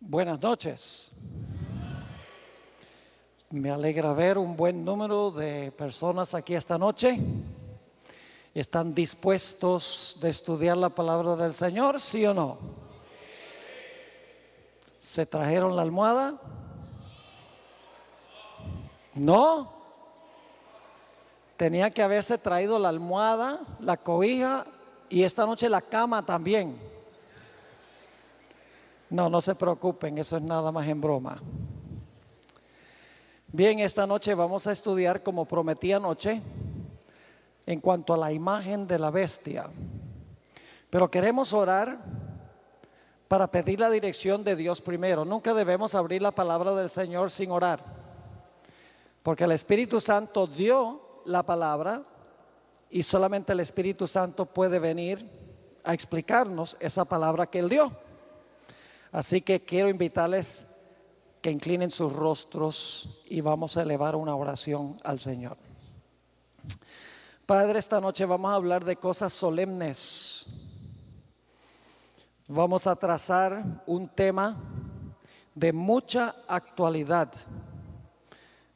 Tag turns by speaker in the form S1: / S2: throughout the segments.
S1: Buenas noches. Me alegra ver un buen número de personas aquí esta noche. ¿Están dispuestos de estudiar la palabra del Señor, sí o no? ¿Se trajeron la almohada? ¿No? Tenía que haberse traído la almohada, la cobija y esta noche la cama también. No se preocupen, eso es nada más en broma. Bien, esta noche vamos a estudiar, como prometí anoche, en cuanto a la imagen de la bestia. Pero queremos orar para pedir la dirección de Dios primero. Nunca debemos abrir la palabra del Señor sin orar, porque el Espíritu Santo dio la palabra y solamente el Espíritu Santo puede venir a explicarnos esa palabra que Él dio. Así que quiero invitarles que inclinen sus rostros y vamos a elevar una oración al Señor. Padre, esta noche vamos a hablar de cosas solemnes. Vamos a trazar un tema de mucha actualidad.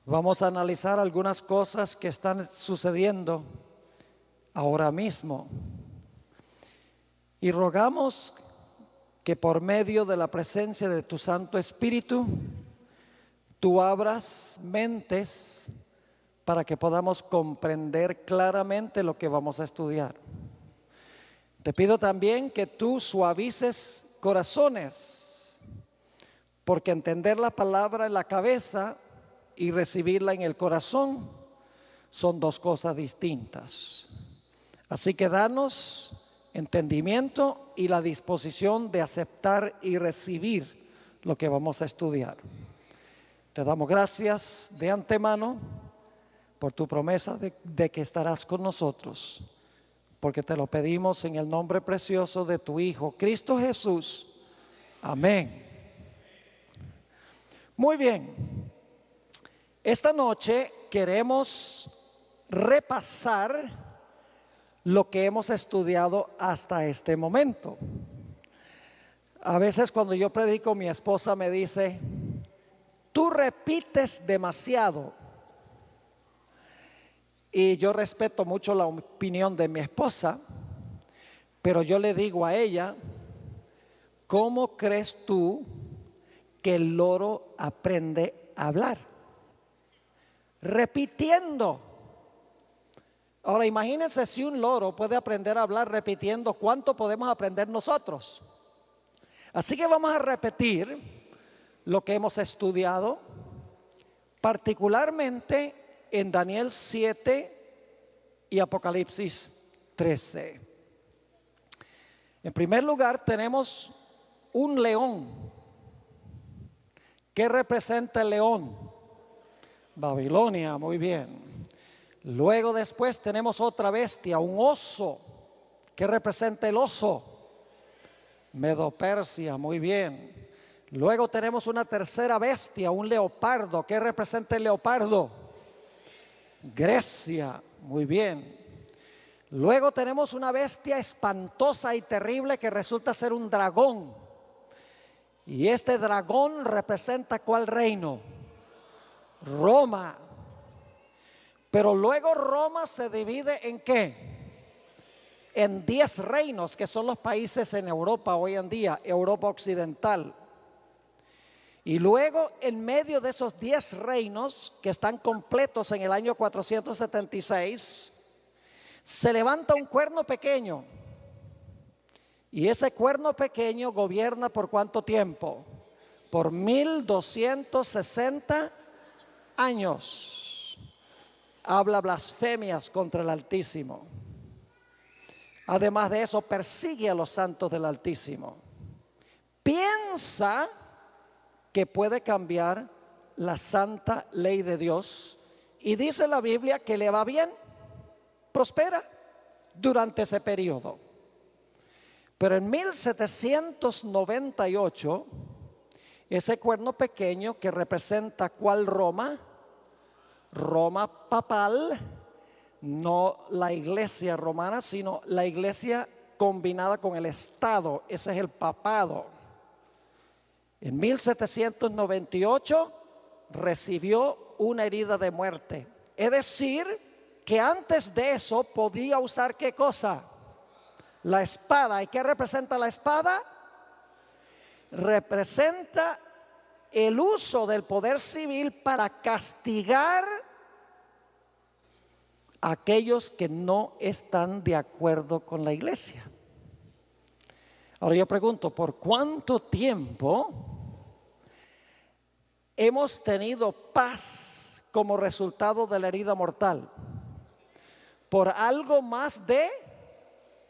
S1: Vamos a analizar algunas cosas que están sucediendo ahora mismo. Y rogamos que por medio de la presencia de tu Santo Espíritu, tú abras mentes para que podamos comprender claramente lo que vamos a estudiar. Te pido también que tú suavices corazones, porque entender la palabra en la cabeza y recibirla en el corazón son dos cosas distintas. Así que danos entendimiento y la disposición de aceptar y recibir lo que vamos a estudiar. Te damos gracias de antemano por tu promesa de que estarás con nosotros, porque te lo pedimos en el nombre precioso de tu Hijo, Cristo Jesús. Amén. Muy bien. Esta noche queremos repasar lo que hemos estudiado hasta este momento. A veces cuando yo predico, mi esposa me dice: tú repites demasiado. Y yo respeto mucho la opinión de mi esposa, pero yo le digo a ella: ¿cómo crees tú que el loro aprende a hablar? Repitiendo. Ahora imagínense, si un loro puede aprender a hablar repitiendo, ¿cuánto podemos aprender nosotros? Así que vamos a repetir lo que hemos estudiado, particularmente en Daniel 7 y Apocalipsis 13. En primer lugar tenemos un león. ¿Qué representa el león? Babilonia, muy bien. Luego después tenemos otra bestia, un oso. ¿Qué representa el oso? Medo-Persia, muy bien. Luego tenemos una tercera bestia, un leopardo. ¿Qué representa el leopardo? Grecia, muy bien. Luego tenemos una bestia espantosa y terrible que resulta ser un dragón. Y este dragón representa ¿cuál reino? Roma. Pero luego Roma se divide ¿en qué? En 10 reinos, que son los países en Europa hoy en día, Europa occidental. Y luego en medio de esos 10 reinos que están completos en el año 476, se levanta un cuerno pequeño. Y ese cuerno pequeño gobierna ¿por cuánto tiempo? Por 1260 años. Habla blasfemias contra el Altísimo. Además de eso, persigue a los santos del Altísimo. Piensa que puede cambiar la santa ley de Dios, y dice la Biblia que le va bien, prospera durante ese periodo. Pero en 1798, ese cuerno pequeño que representa ¿cuál Roma? Roma papal, no la iglesia romana, sino la iglesia combinada con el Estado. Ese es el papado. En 1798 recibió una herida de muerte. Es decir, que antes de eso podía usar ¿qué cosa? La espada. ¿Y qué representa la espada? Representa el uso del poder civil para castigar a aquellos que no están de acuerdo con la iglesia. Ahora yo pregunto, ¿por cuánto tiempo hemos tenido paz como resultado de la herida mortal? Por algo más de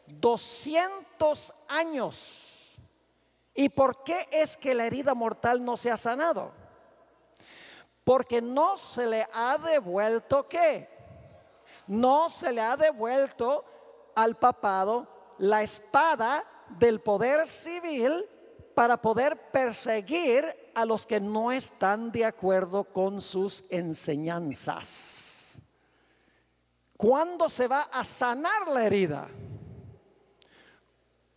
S1: 200 años. ¿Y por qué es que la herida mortal no se ha sanado? Porque no se le ha devuelto ¿qué? No se le ha devuelto al papado la espada del poder civil para poder perseguir a los que no están de acuerdo con sus enseñanzas. ¿Cuándo se va a sanar la herida?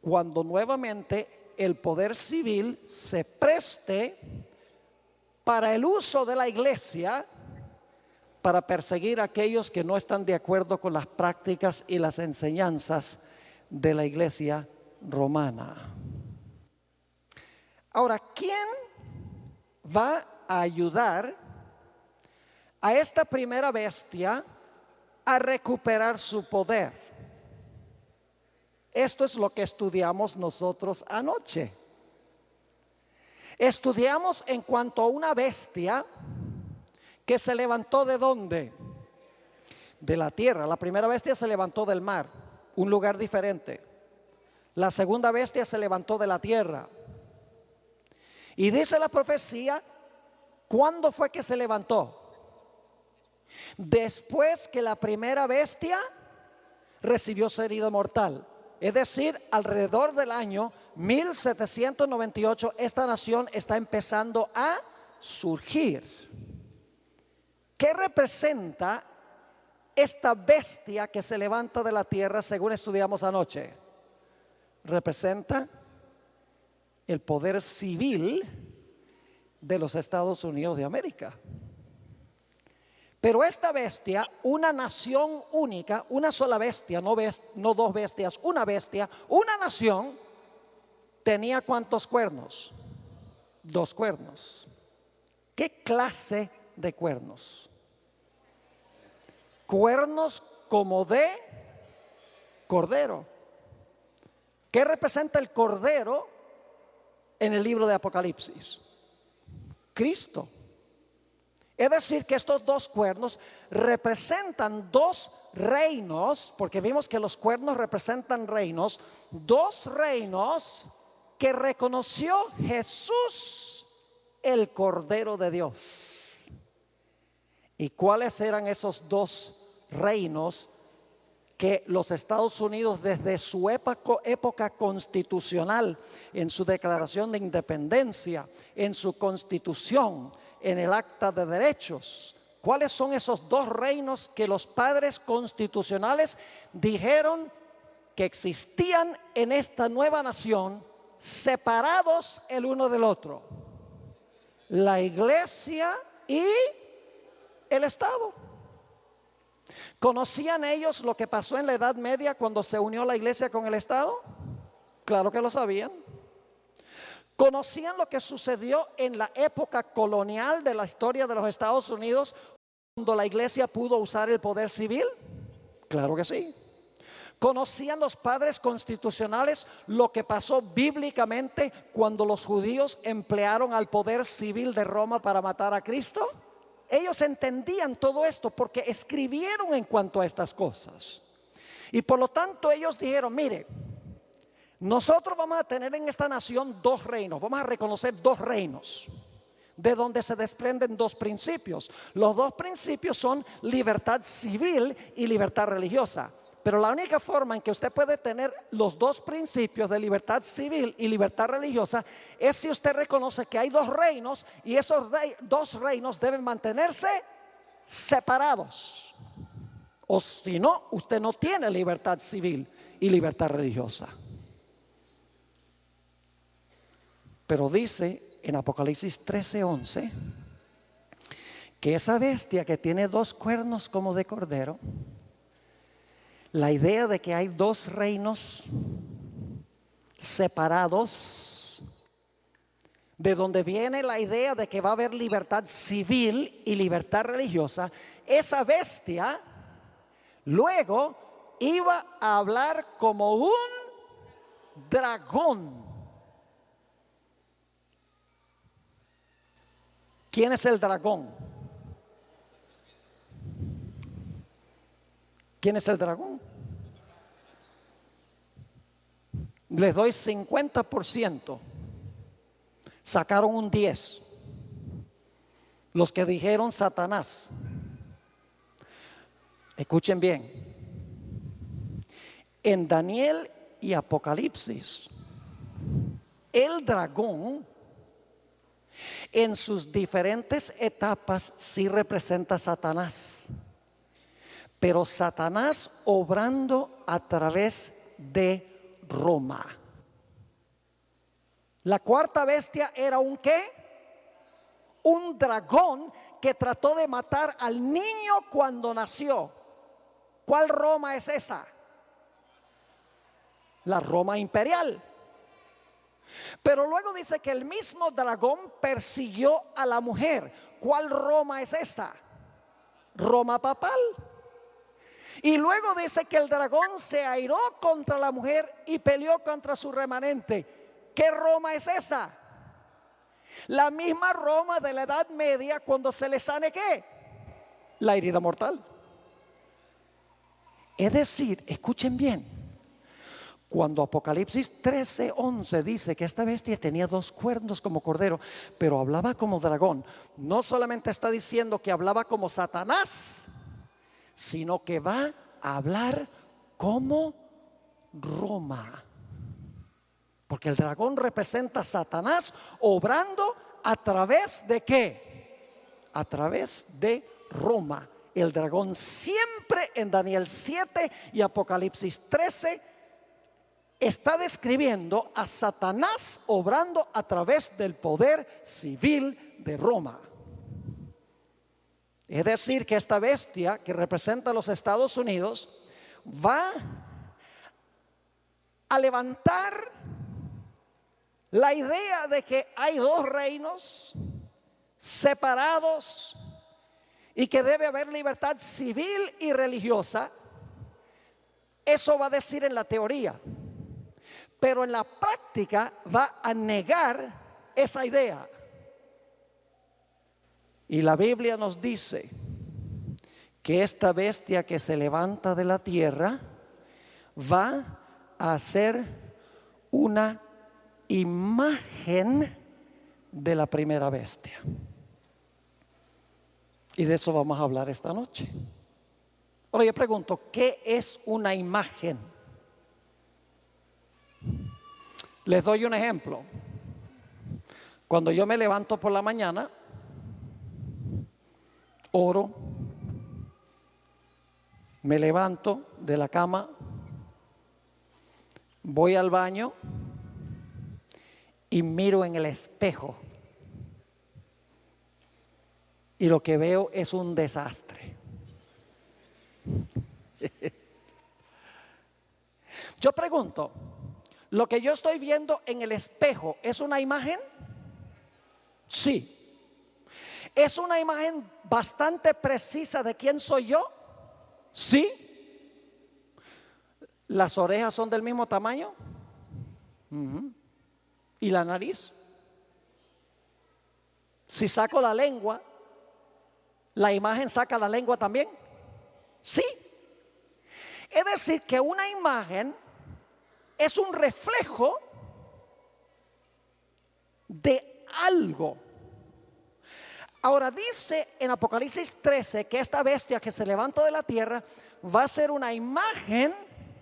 S1: Cuando nuevamente el poder civil se preste para el uso de la iglesia para perseguir a aquellos que no están de acuerdo con las prácticas y las enseñanzas de la iglesia romana. Ahora, ¿quién va a ayudar a esta primera bestia a recuperar su poder? Esto es lo que estudiamos nosotros anoche. Estudiamos en cuanto a una bestia que se levantó ¿de dónde? De la tierra. La primera bestia se levantó del mar, un lugar diferente. La segunda bestia se levantó de la tierra. Y dice la profecía, ¿cuándo fue que se levantó? Después que la primera bestia recibió su herida mortal. Es decir, alrededor del año 1798, esta nación está empezando a surgir. ¿Qué representa esta bestia que se levanta de la tierra según estudiamos anoche? Representa el poder civil de los Estados Unidos de América. Pero esta bestia, una nación única, una sola bestia, no dos bestias, una bestia, una nación, tenía ¿cuántos cuernos? 2 cuernos. ¿Qué clase de cuernos? Cuernos como de cordero. ¿Qué representa el cordero en el libro de Apocalipsis? Cristo. Es decir, que estos 2 cuernos representan 2 reinos, porque vimos que los cuernos representan reinos, 2 reinos que reconoció Jesús, el Cordero de Dios. ¿Y cuáles eran esos 2 reinos que los Estados Unidos desde su época constitucional, en su declaración de independencia, en su constitución, en el acta de derechos? ¿Cuáles son esos 2 reinos que los padres constitucionales dijeron que existían en esta nueva nación, separados el uno del otro? La iglesia y el Estado. ¿Conocían ellos lo que pasó en la Edad Media cuando se unió la iglesia con el Estado? Claro que lo sabían. ¿Conocían lo que sucedió en la época colonial de la historia de los Estados Unidos cuando la iglesia pudo usar el poder civil? Claro que sí. ¿Conocían los padres constitucionales lo que pasó bíblicamente cuando los judíos emplearon al poder civil de Roma para matar a Cristo? Ellos entendían todo esto porque escribieron en cuanto a estas cosas. Y por lo tanto ellos dijeron, mire, nosotros vamos a tener en esta nación 2 reinos, vamos a reconocer 2 reinos, de donde se desprenden 2 principios. Los 2 principios son libertad civil y libertad religiosa. Pero la única forma en que usted puede tener los 2 principios de libertad civil y libertad religiosa es si usted reconoce que hay 2 reinos y esos 2 reinos deben mantenerse separados. O si no, usted no tiene libertad civil y libertad religiosa. Pero dice en Apocalipsis 13:11 que esa bestia que tiene 2 cuernos como de cordero, la idea de que hay 2 reinos separados, de donde viene la idea de que va a haber libertad civil y libertad religiosa, esa bestia luego iba a hablar como un dragón. ¿Quién es el dragón? ¿Quién es el dragón? Les doy 50%. Sacaron un 10. Los que dijeron Satanás. Escuchen bien. En Daniel y Apocalipsis, el dragón en sus diferentes etapas sí representa a Satanás. Pero Satanás obrando a través de Roma. La cuarta bestia era un ¿qué? Un dragón que trató de matar al niño cuando nació. ¿Cuál Roma es esa? La Roma imperial. Pero luego dice que el mismo dragón persiguió a la mujer. ¿Cuál Roma es esa? Roma papal. Y luego dice que el dragón se airó contra la mujer y peleó contra su remanente. ¿Qué Roma es esa? La misma Roma de la Edad Media, cuando se le sane ¿qué? La herida mortal. Es decir, escuchen bien, cuando Apocalipsis 13:11 dice que esta bestia tenía 2 cuernos como cordero, pero hablaba como dragón, no solamente está diciendo que hablaba como Satanás, sino que va a hablar como Roma. Porque el dragón representa a Satanás obrando a través de ¿qué? A través de Roma. El dragón siempre en Daniel 7 y Apocalipsis 13 está describiendo a Satanás obrando a través del poder civil de Roma. Es decir, que esta bestia que representa a los Estados Unidos va a levantar la idea de que hay 2 reinos separados y que debe haber libertad civil y religiosa. Eso va a decir en la teoría, pero en la práctica va a negar esa idea. Y la Biblia nos dice que esta bestia que se levanta de la tierra va a ser una imagen de la primera bestia. Y de eso vamos a hablar esta noche. Ahora yo pregunto, ¿qué es una imagen? Les doy un ejemplo. Cuando yo me levanto por la mañana, oro, me levanto de la cama, voy al baño y miro en el espejo. Y lo que veo es un desastre. Yo pregunto, ¿lo que yo estoy viendo en el espejo es una imagen? Sí. ¿Es una imagen bastante precisa de quién soy yo? Sí. ¿Las orejas son del mismo tamaño? ¿Y la nariz? Si saco la lengua, ¿la imagen saca la lengua también? Sí. Es decir, que una imagen es un reflejo de algo. Ahora dice en Apocalipsis 13 que esta bestia que se levanta de la tierra va a ser una imagen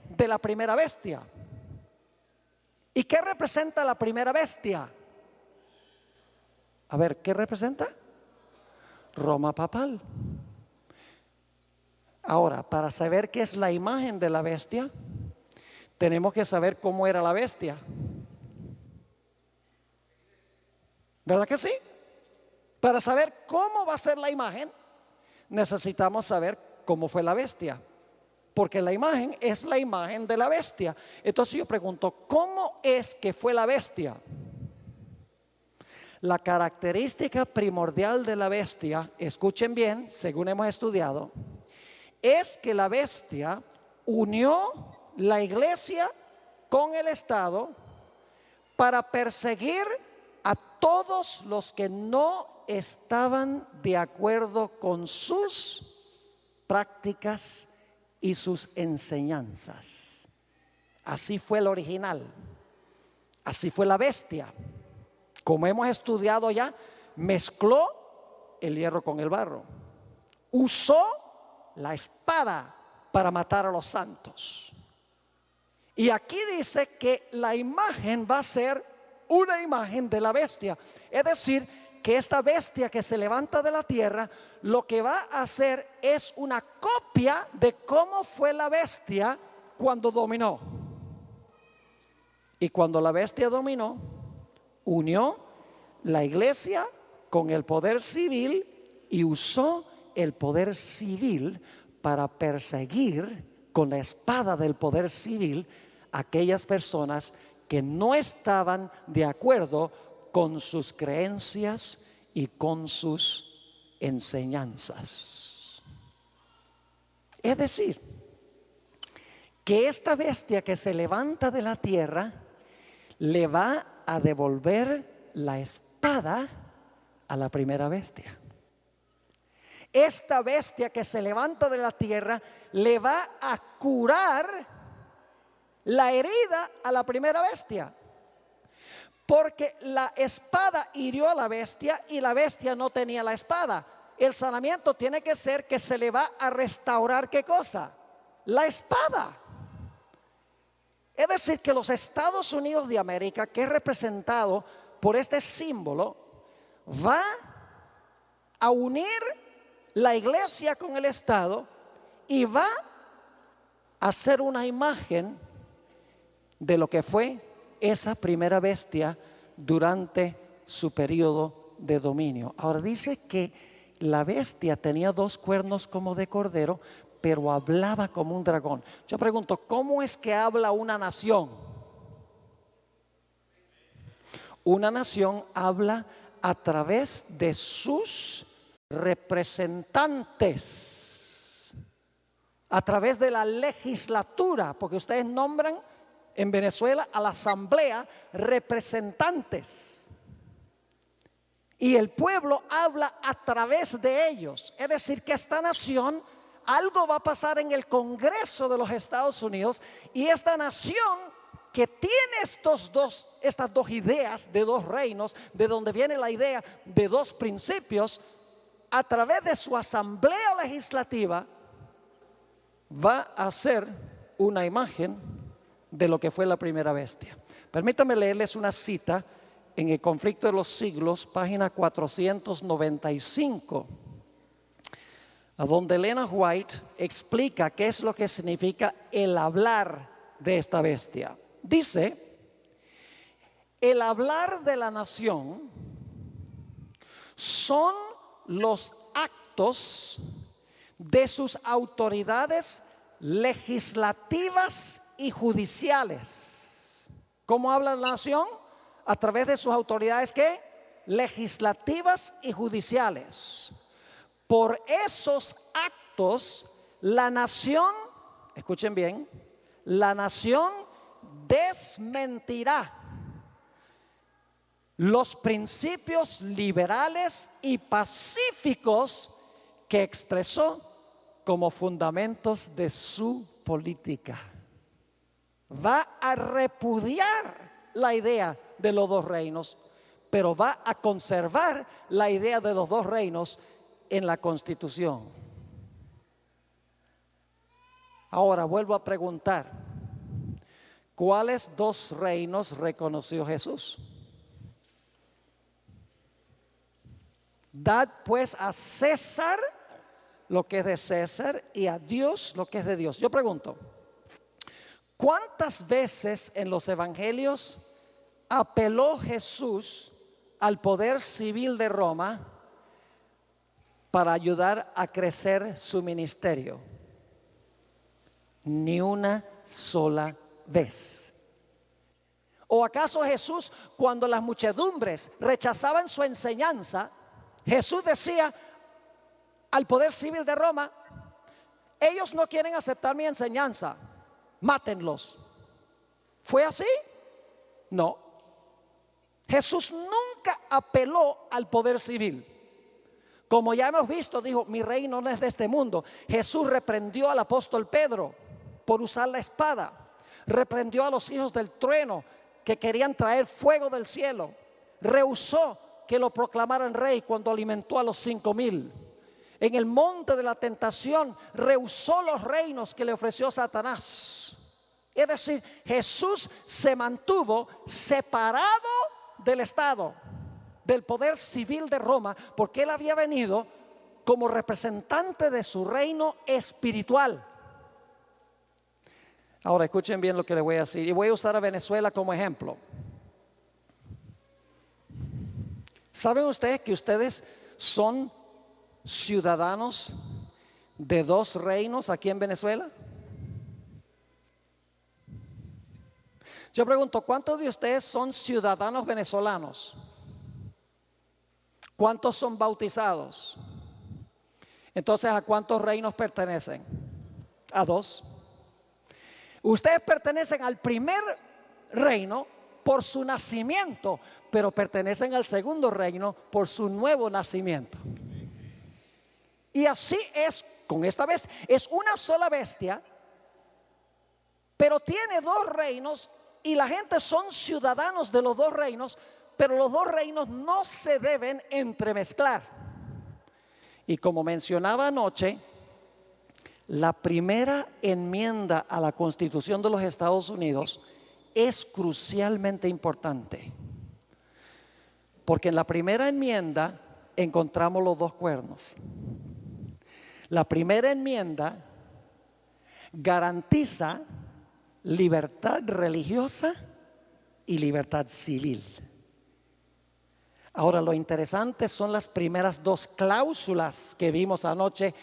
S1: de la primera bestia. ¿Y qué representa la primera bestia? A ver, ¿qué representa? Roma papal. Ahora, para saber qué es la imagen de la bestia, tenemos que saber cómo era la bestia. ¿Verdad que sí? Para saber cómo va a ser la imagen, necesitamos saber cómo fue la bestia. Porque la imagen es la imagen de la bestia. Entonces yo pregunto, ¿cómo es que fue la bestia? La característica primordial de la bestia, escuchen bien, según hemos estudiado, es que la bestia unió la iglesia con el Estado para perseguir a todos los que no estaban de acuerdo con sus prácticas y sus enseñanzas. Así fue el original, así fue la bestia. Como hemos estudiado ya, mezcló el hierro con el barro, usó la espada para matar a los santos. Y aquí dice que la imagen va a ser una imagen de la bestia. Es decir, que esta bestia que se levanta de la tierra, lo que va a hacer es una copia de cómo fue la bestia cuando dominó. Y cuando la bestia dominó, unió la iglesia con el poder civil y usó el poder civil para perseguir con la espada del poder civil a aquellas personas que no estaban de acuerdo con sus creencias y con sus enseñanzas. Es decir, que esta bestia que se levanta de la tierra le va a devolver la espada a la primera bestia. Esta bestia que se levanta de la tierra le va a curar la herida a la primera bestia. Porque la espada hirió a la bestia y la bestia no tenía la espada. El sanamiento tiene que ser que se le va a restaurar, ¿qué cosa? La espada. Es decir, que los Estados Unidos de América, que es representado por este símbolo, va a unir la iglesia con el Estado y va a hacer una imagen de lo que fue esa primera bestia durante su periodo de dominio. Ahora dice que la bestia tenía 2 cuernos como de cordero, pero hablaba como un dragón. Yo pregunto, ¿cómo es que habla una nación? Una nación habla a través de sus representantes, a través de la legislatura, porque ustedes nombran en Venezuela a la asamblea representantes. Y el pueblo habla a través de ellos. Es decir, que esta nación, algo va a pasar en el Congreso de los Estados Unidos, y esta nación que tiene estas dos ideas de 2 reinos, de donde viene la idea de 2 principios, a través de su asamblea legislativa va a hacer una imagen de lo que fue la primera bestia. Permítanme leerles una cita en El conflicto de los siglos, página 495, a donde Elena White explica qué es lo que significa el hablar de esta bestia. Dice: el hablar de la nación son los actos de sus autoridades legislativas y judiciales. ¿Cómo habla la nación? A través de sus autoridades, ¿qué? Legislativas y judiciales. Por esos actos, la nación, escuchen bien, la nación desmentirá los principios liberales y pacíficos que expresó como fundamentos de su política. Va a repudiar la idea de los 2 reinos, pero va a conservar la idea de los 2 reinos en la Constitución. Ahora vuelvo a preguntar, ¿cuáles 2 reinos reconoció Jesús? Dad pues a César lo que es de César y a Dios lo que es de Dios. Yo pregunto, ¿cuántas veces en los evangelios apeló Jesús al poder civil de Roma para ayudar a crecer su ministerio. Ni una sola vez. ¿O acaso Jesús, cuando las muchedumbres rechazaban su enseñanza, Jesús decía al poder civil de Roma: ellos no quieren aceptar mi enseñanza, mátenlos? ¿Fue así? No. Jesús nunca apeló al poder civil. Como ya hemos visto, dijo: mi reino no es de este mundo. Jesús reprendió al apóstol Pedro por usar la espada. Reprendió a los hijos del trueno que querían traer fuego del cielo. Rehusó que lo proclamaran rey cuando alimentó a los 5,000. En el monte de la tentación rehusó los reinos que le ofreció Satanás. Es decir, Jesús se mantuvo separado del Estado, del poder civil de Roma, porque él había venido como representante de su reino espiritual. Ahora escuchen bien lo que les voy a decir, y voy a usar a Venezuela como ejemplo. ¿Saben ustedes que ustedes son ciudadanos de 2 reinos aquí en Venezuela? Yo pregunto, ¿cuántos de ustedes son ciudadanos venezolanos? ¿Cuántos son bautizados? Entonces, ¿a cuántos reinos pertenecen? A 2. Ustedes pertenecen al primer reino por su nacimiento, pero pertenecen al segundo reino por su nuevo nacimiento. Y así es con esta bestia. Es una sola bestia, pero tiene 2 reinos, y la gente son ciudadanos de los 2 reinos, pero los 2 reinos no se deben entremezclar. Y como mencionaba anoche, la primera enmienda a la Constitución de los Estados Unidos es crucialmente importante, porque en la primera enmienda encontramos los 2 cuernos. La primera enmienda garantiza libertad religiosa y libertad civil. Ahora, lo interesante son las primeras 2 cláusulas que vimos anoche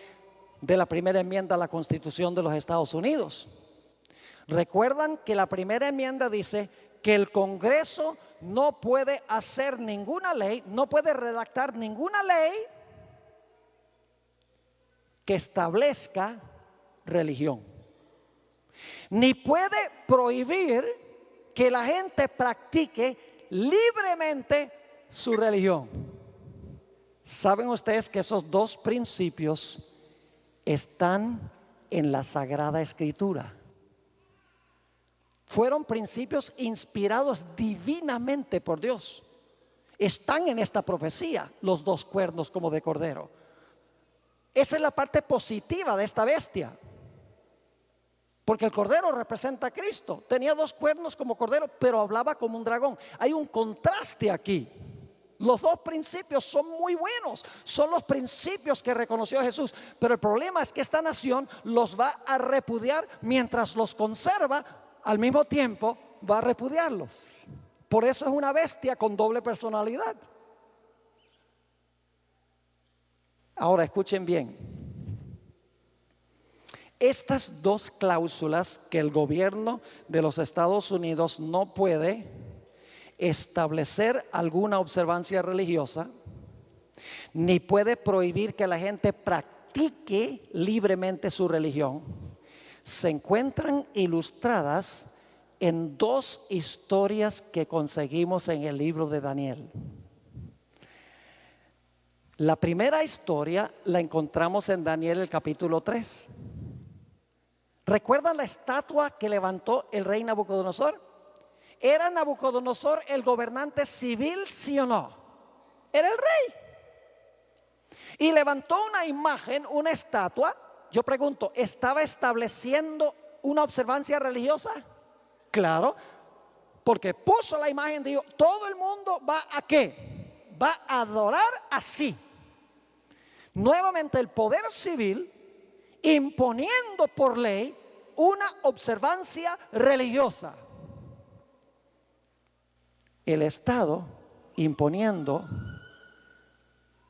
S1: de la primera enmienda a la Constitución de los Estados Unidos. Recuerdan que la primera enmienda dice que el Congreso no puede hacer ninguna ley, no puede redactar ninguna ley que establezca religión, ni puede prohibir que la gente practique libremente su religión. ¿Saben ustedes que esos 2 principios están en la Sagrada Escritura? Fueron principios inspirados divinamente por Dios. Están en esta profecía, los 2 cuernos como de cordero. Esa es la parte positiva de esta bestia, porque el cordero representa a Cristo. Tenía 2 cuernos como cordero, pero hablaba como un dragón. Hay un contraste aquí. Los 2 principios son muy buenos, son los principios que reconoció Jesús, pero el problema es que esta nación los va a repudiar mientras los conserva. Al mismo tiempo va a repudiarlos. Por eso es una bestia con doble personalidad. Ahora escuchen bien. Estas 2 cláusulas que el gobierno de los Estados Unidos no puede establecer alguna observancia religiosa, ni puede prohibir que la gente practique libremente su religión, se encuentran ilustradas en 2 historias que conseguimos en el libro de Daniel. La primera historia la encontramos en Daniel el capítulo 3. ¿Recuerdan la estatua que levantó el rey Nabucodonosor? ¿Era Nabucodonosor el gobernante civil, sí o no? Era el rey. Y levantó una imagen, una estatua. Yo pregunto, ¿estaba estableciendo una observancia religiosa? Claro, porque puso la imagen, dijo, todo el mundo va a ¿qué? Va a adorar así. Nuevamente el poder civil imponiendo por ley una observancia religiosa. El Estado imponiendo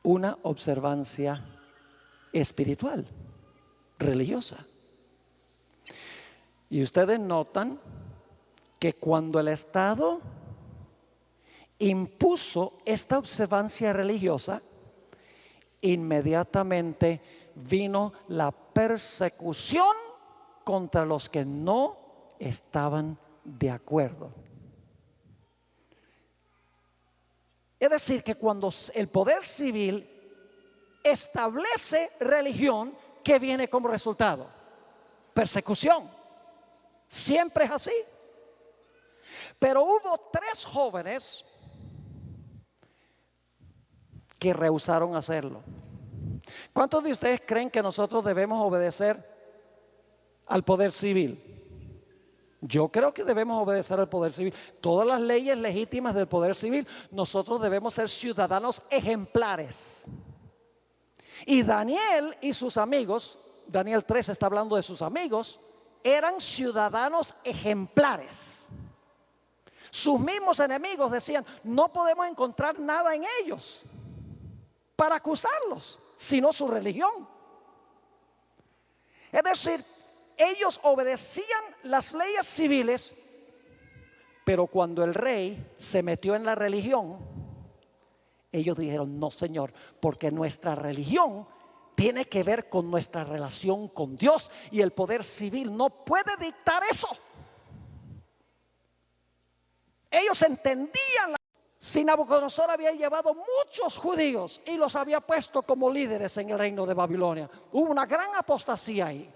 S1: una observancia espiritual, religiosa. Y ustedes notan que cuando el Estado impuso esta observancia religiosa, inmediatamente vino la persecución contra los que no estaban de acuerdo. Es decir, que cuando el poder civil establece religión, ¿qué viene como resultado? Persecución. Siempre es así. Pero hubo 3 jóvenes que rehusaron hacerlo. ¿Cuántos de ustedes creen que nosotros debemos obedecer al poder civil? Yo creo que debemos obedecer al poder civil. Todas las leyes legítimas del poder civil, nosotros debemos ser ciudadanos ejemplares. Y Daniel y sus amigos, Daniel 3 está hablando de sus amigos, eran ciudadanos ejemplares. Sus mismos enemigos decían, no podemos encontrar nada en ellos para acusarlos, sino su religión. Es decir, ellos obedecían las leyes civiles, pero cuando el rey se metió en la religión, ellos dijeron, no señor, porque nuestra religión tiene que ver con nuestra relación con Dios y el poder civil no puede dictar eso. Ellos entendían. Si Nabucodonosor había llevado muchos judíos y los había puesto como líderes en el reino de Babilonia, hubo una gran apostasía ahí.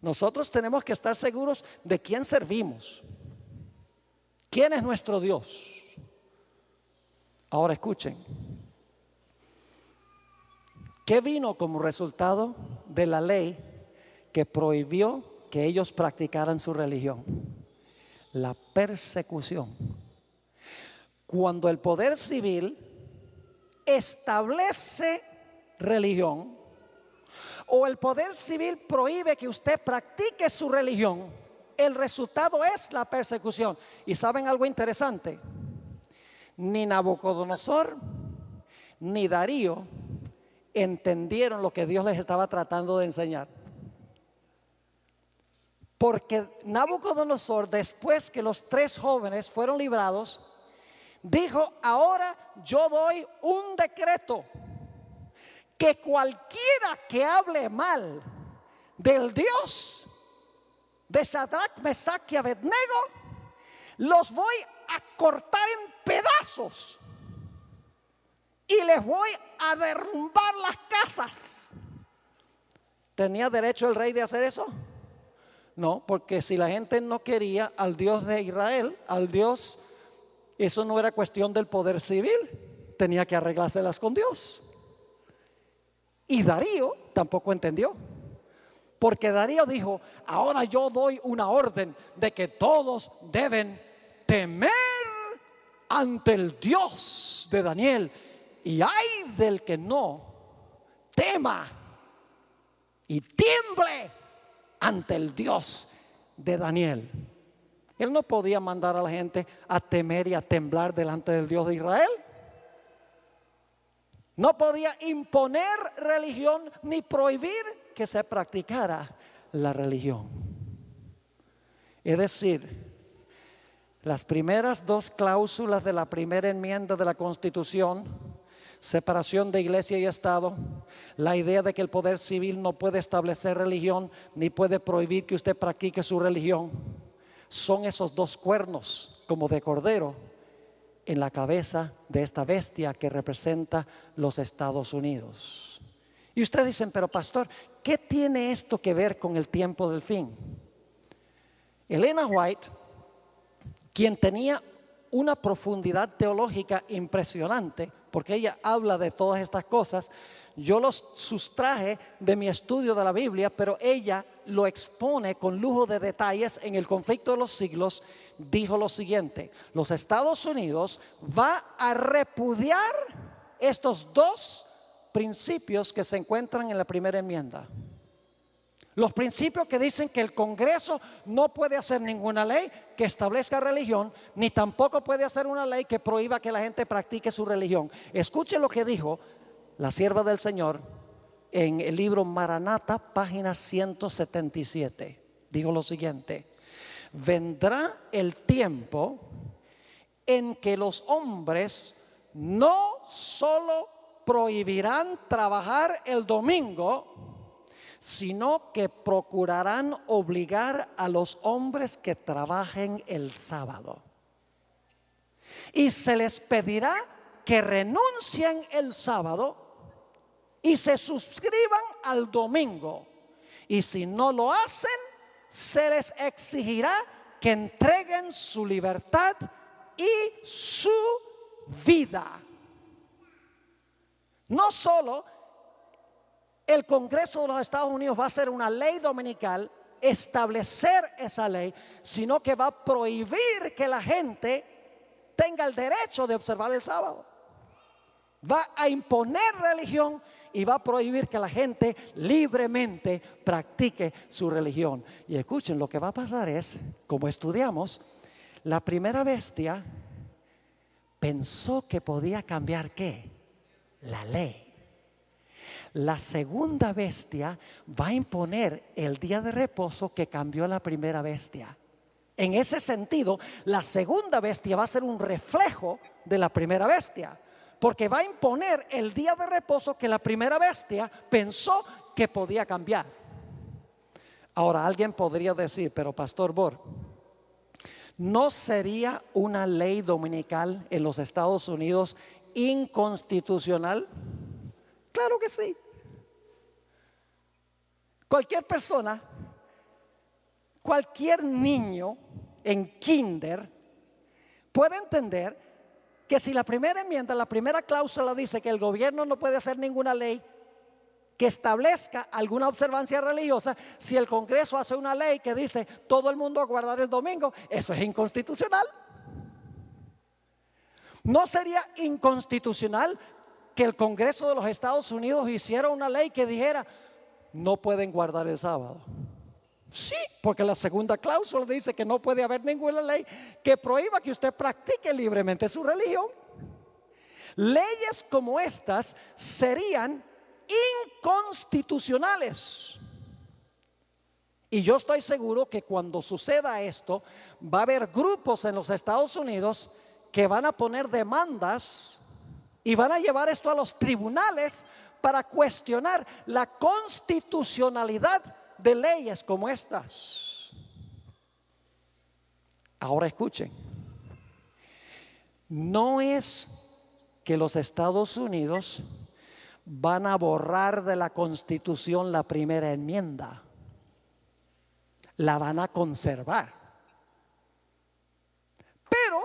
S1: Nosotros tenemos que estar seguros de quién servimos, quién es nuestro Dios. Ahora escuchen, ¿qué vino como resultado de la ley que prohibió que ellos practicaran su religión? La persecución. Cuando el poder civil establece religión o el poder civil prohíbe que usted practique su religión, el resultado es la persecución. ¿Y saben algo interesante? Ni Nabucodonosor ni Darío entendieron lo que Dios les estaba tratando de enseñar. Porque Nabucodonosor, después que los 3 jóvenes fueron librados, dijo, ahora yo doy un decreto que cualquiera que hable mal del Dios de Sadrach, Mesach y Abednego, los voy a cortar en pedazos y les voy a derrumbar las casas. ¿Tenía derecho el rey de hacer eso? No, porque si la gente no quería al Dios de Israel, al Dios, eso no era cuestión del poder civil, tenía que arreglárselas con Dios. Y Darío tampoco entendió, porque Darío dijo, ahora yo doy una orden de que todos deben temer ante el Dios de Daniel, y ay del que no tema y tiemble ante el Dios de Daniel. Él no podía mandar a la gente a temer y a temblar delante del Dios de Israel. No podía imponer religión ni prohibir que se practicara la religión. Es decir, las primeras 2 cláusulas de la primera enmienda de la Constitución, separación de iglesia y Estado, la idea de que el poder civil no puede establecer religión ni puede prohibir que usted practique su religión, son esos 2 cuernos como de cordero en la cabeza de esta bestia que representa los Estados Unidos. Y ustedes dicen, pero pastor, ¿qué tiene esto que ver con el tiempo del fin? Elena White, quien tenía una profundidad teológica impresionante, porque ella habla de todas estas cosas, yo los sustraje de mi estudio de la Biblia, pero ella lo expone con lujo de detalles en El conflicto de los siglos. Dijo lo siguiente: los Estados Unidos va a repudiar estos 2 principios que se encuentran en la primera enmienda. Los principios que dicen que el Congreso no puede hacer ninguna ley que establezca religión, ni tampoco puede hacer una ley que prohíba que la gente practique su religión. Escuche lo que dijo la sierva del Señor en el libro Maranata, página 177. Dijo lo siguiente: vendrá el tiempo en que los hombres no solo prohibirán trabajar el domingo, sino que procurarán obligar a los hombres que trabajen el sábado. Y se les pedirá que renuncien el sábado y se suscriban al domingo. Y si no lo hacen, se les exigirá que entreguen su libertad y su vida. No solo el Congreso de los Estados Unidos va a hacer una ley dominical, establecer esa ley, sino que va a prohibir que la gente tenga el derecho de observar el sábado. Va a imponer religión y va a prohibir que la gente libremente practique su religión. Y escuchen, lo que va a pasar es, como estudiamos, la primera bestia pensó que podía cambiar ¿qué? La ley. La segunda bestia va a imponer el día de reposo que cambió la primera bestia. En ese sentido, la segunda bestia va a ser un reflejo de la primera bestia, porque va a imponer el día de reposo que la primera bestia pensó que podía cambiar. Ahora, alguien podría decir, pero Pastor Bor, ¿no sería una ley dominical en los Estados Unidos inconstitucional? Claro que sí. Cualquier persona, cualquier niño en kinder puede entender que si la primera enmienda, la primera cláusula dice que el gobierno no puede hacer ninguna ley que establezca alguna observancia religiosa, si el Congreso hace una ley que dice todo el mundo a guardar el domingo, eso es inconstitucional. ¿No sería inconstitucional que el Congreso de los Estados Unidos hiciera una ley que dijera no pueden guardar el sábado? Sí, porque la segunda cláusula dice que no puede haber ninguna ley que prohíba que usted practique libremente su religión. Leyes como estas serían inconstitucionales. Y yo estoy seguro que cuando suceda esto, va a haber grupos en los Estados Unidos que van a poner demandas y van a llevar esto a los tribunales para cuestionar la constitucionalidad de leyes como estas. Ahora escuchen, no es que los Estados Unidos van a borrar de la Constitución la primera enmienda, la van a conservar. Pero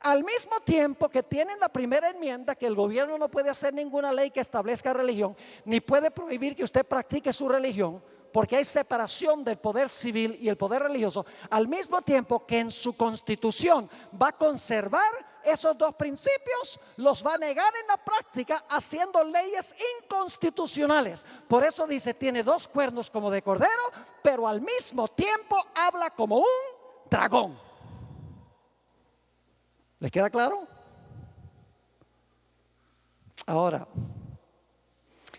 S1: al mismo tiempo que tienen la primera enmienda, que el gobierno no puede hacer ninguna ley que establezca religión, ni puede prohibir que usted practique su religión, porque hay separación del poder civil y el poder religioso, al mismo tiempo que en su constitución va a conservar esos dos principios, los va a negar en la práctica haciendo leyes inconstitucionales. Por eso dice, tiene dos cuernos como de cordero, pero al mismo tiempo habla como un dragón. ¿Les queda claro? Ahora,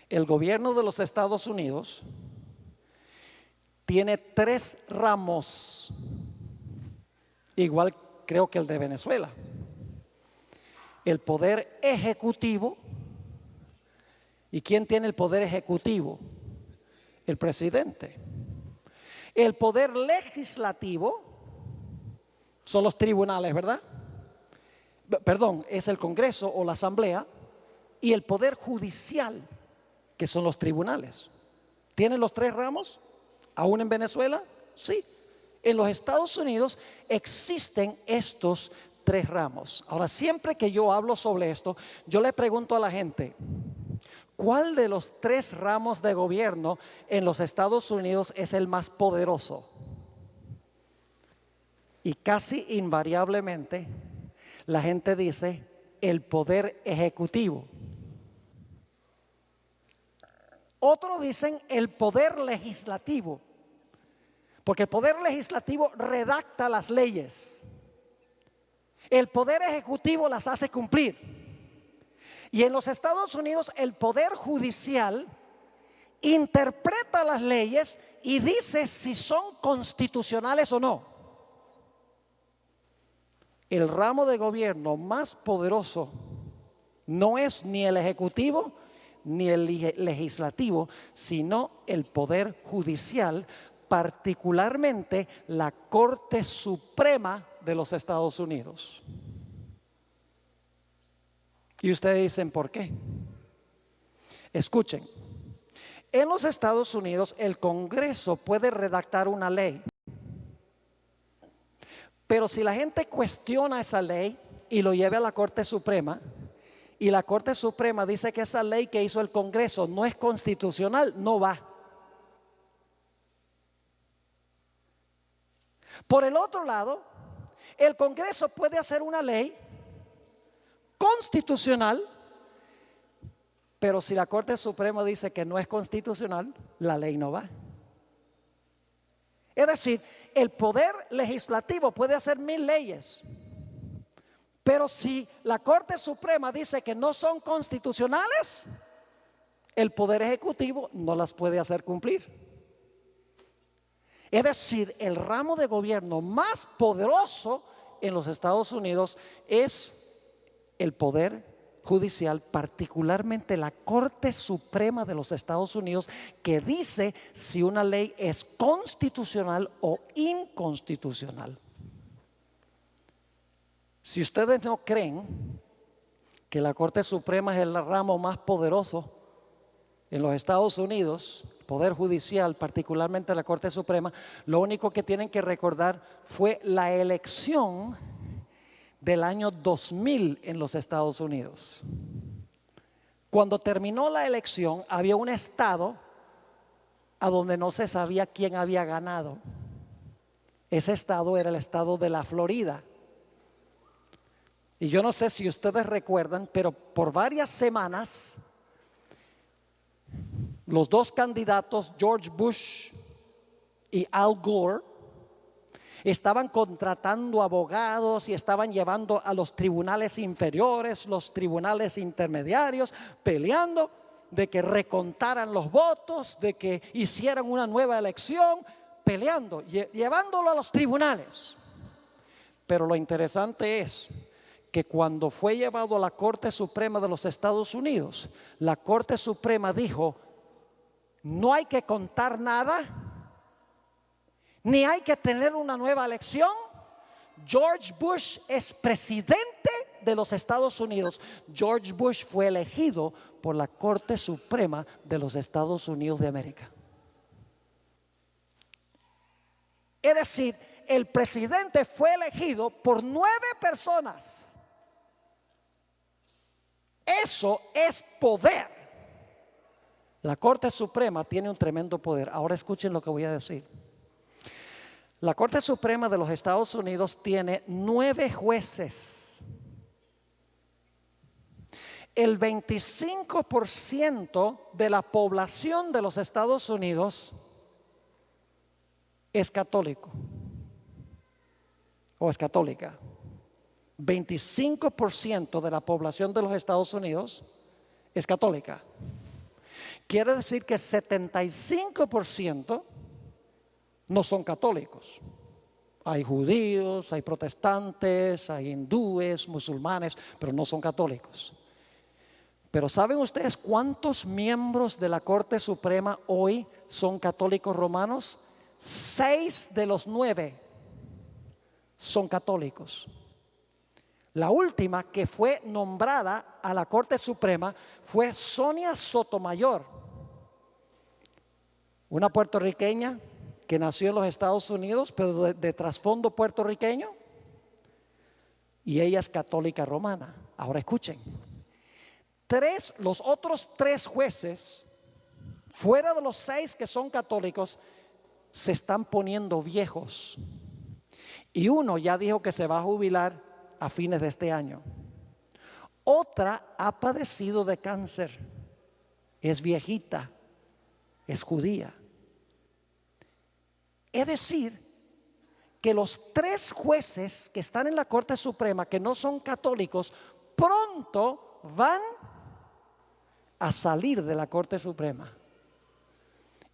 S1: el gobierno de los Estados Unidos tiene tres ramos, igual creo que el de Venezuela: el poder ejecutivo. ¿Y quién tiene el poder ejecutivo? El presidente. El poder legislativo son los tribunales, ¿verdad? Perdón, es el Congreso o la Asamblea. Y el poder judicial, que son los tribunales. ¿Tienen los tres ramos? ¿Aún en Venezuela? Sí. En los Estados Unidos existen estos tres ramos. Ahora, siempre que yo hablo sobre esto, yo le pregunto a la gente, ¿cuál de los tres ramos de gobierno en los Estados Unidos es el más poderoso? Y casi invariablemente la gente dice el poder ejecutivo. Otros dicen el poder legislativo, porque el poder legislativo redacta las leyes. El poder ejecutivo las hace cumplir. Y en los Estados Unidos el poder judicial interpreta las leyes y dice si son constitucionales o no. El ramo de gobierno más poderoso no es ni el ejecutivo ni el legislativo, sino el poder judicial, particularmente la Corte Suprema de los Estados Unidos. Y ustedes dicen, ¿por qué? Escuchen, en los Estados Unidos el Congreso puede redactar una ley, pero si la gente cuestiona esa ley y lo lleva a la Corte Suprema, y la Corte Suprema dice que esa ley que hizo el Congreso no es constitucional, no va. Por el otro lado, el Congreso puede hacer una ley constitucional, pero si la Corte Suprema dice que no es constitucional, la ley no va. Es decir, el poder legislativo puede hacer 1000 leyes, pero si la Corte Suprema dice que no son constitucionales, el poder ejecutivo no las puede hacer cumplir. Es decir, el ramo de gobierno más poderoso en los Estados Unidos es el poder judicial, particularmente la Corte Suprema de los Estados Unidos, que dice si una ley es constitucional o inconstitucional. Si ustedes no creen que la Corte Suprema es el ramo más poderoso en los Estados Unidos, poder judicial, particularmente la Corte Suprema, lo único que tienen que recordar fue la elección del año 2000 en los Estados Unidos. Cuando terminó la elección, había un estado a donde no se sabía quién había ganado. Ese estado era el estado de la Florida. Y yo no sé si ustedes recuerdan, pero por varias semanas los dos candidatos, George Bush y Al Gore, estaban contratando abogados y estaban llevando a los tribunales inferiores, los tribunales intermediarios, peleando de que recontaran los votos, de que hicieran una nueva elección, peleando, llevándolo a los tribunales. Pero lo interesante es que cuando fue llevado a la Corte Suprema de los Estados Unidos, la Corte Suprema dijo: no hay que contar nada, ni hay que tener una nueva elección. George Bush es presidente de los Estados Unidos. George Bush fue elegido por la Corte Suprema de los Estados Unidos de América. Es decir, el presidente fue elegido por 9 personas. Eso es poder. La Corte Suprema tiene un tremendo poder. Ahora escuchen lo que voy a decir. La Corte Suprema de los Estados Unidos tiene 9 jueces. El 25% de la población de los Estados Unidos es católico o es católica. 25% de la población de los Estados Unidos es católica. Quiere decir que 75% no son católicos. Hay judíos, hay protestantes, hay hindúes, musulmanes, pero no son católicos. Pero ¿saben ustedes cuántos miembros de la Corte Suprema hoy son católicos romanos? 6 de los 9 son católicos. La última que fue nombrada a la Corte Suprema fue Sonia Sotomayor, una puertorriqueña que nació en los Estados Unidos, pero de trasfondo puertorriqueño, y ella es católica romana. Ahora escuchen, los otros 3 jueces, fuera de los 6 que son católicos, se están poniendo viejos, y uno ya dijo que se va a jubilar a fines de este año. Otra ha padecido de cáncer, es viejita, es judía. Es decir, que los 3 jueces que están en la Corte Suprema, que no son católicos, pronto van a salir de la Corte Suprema.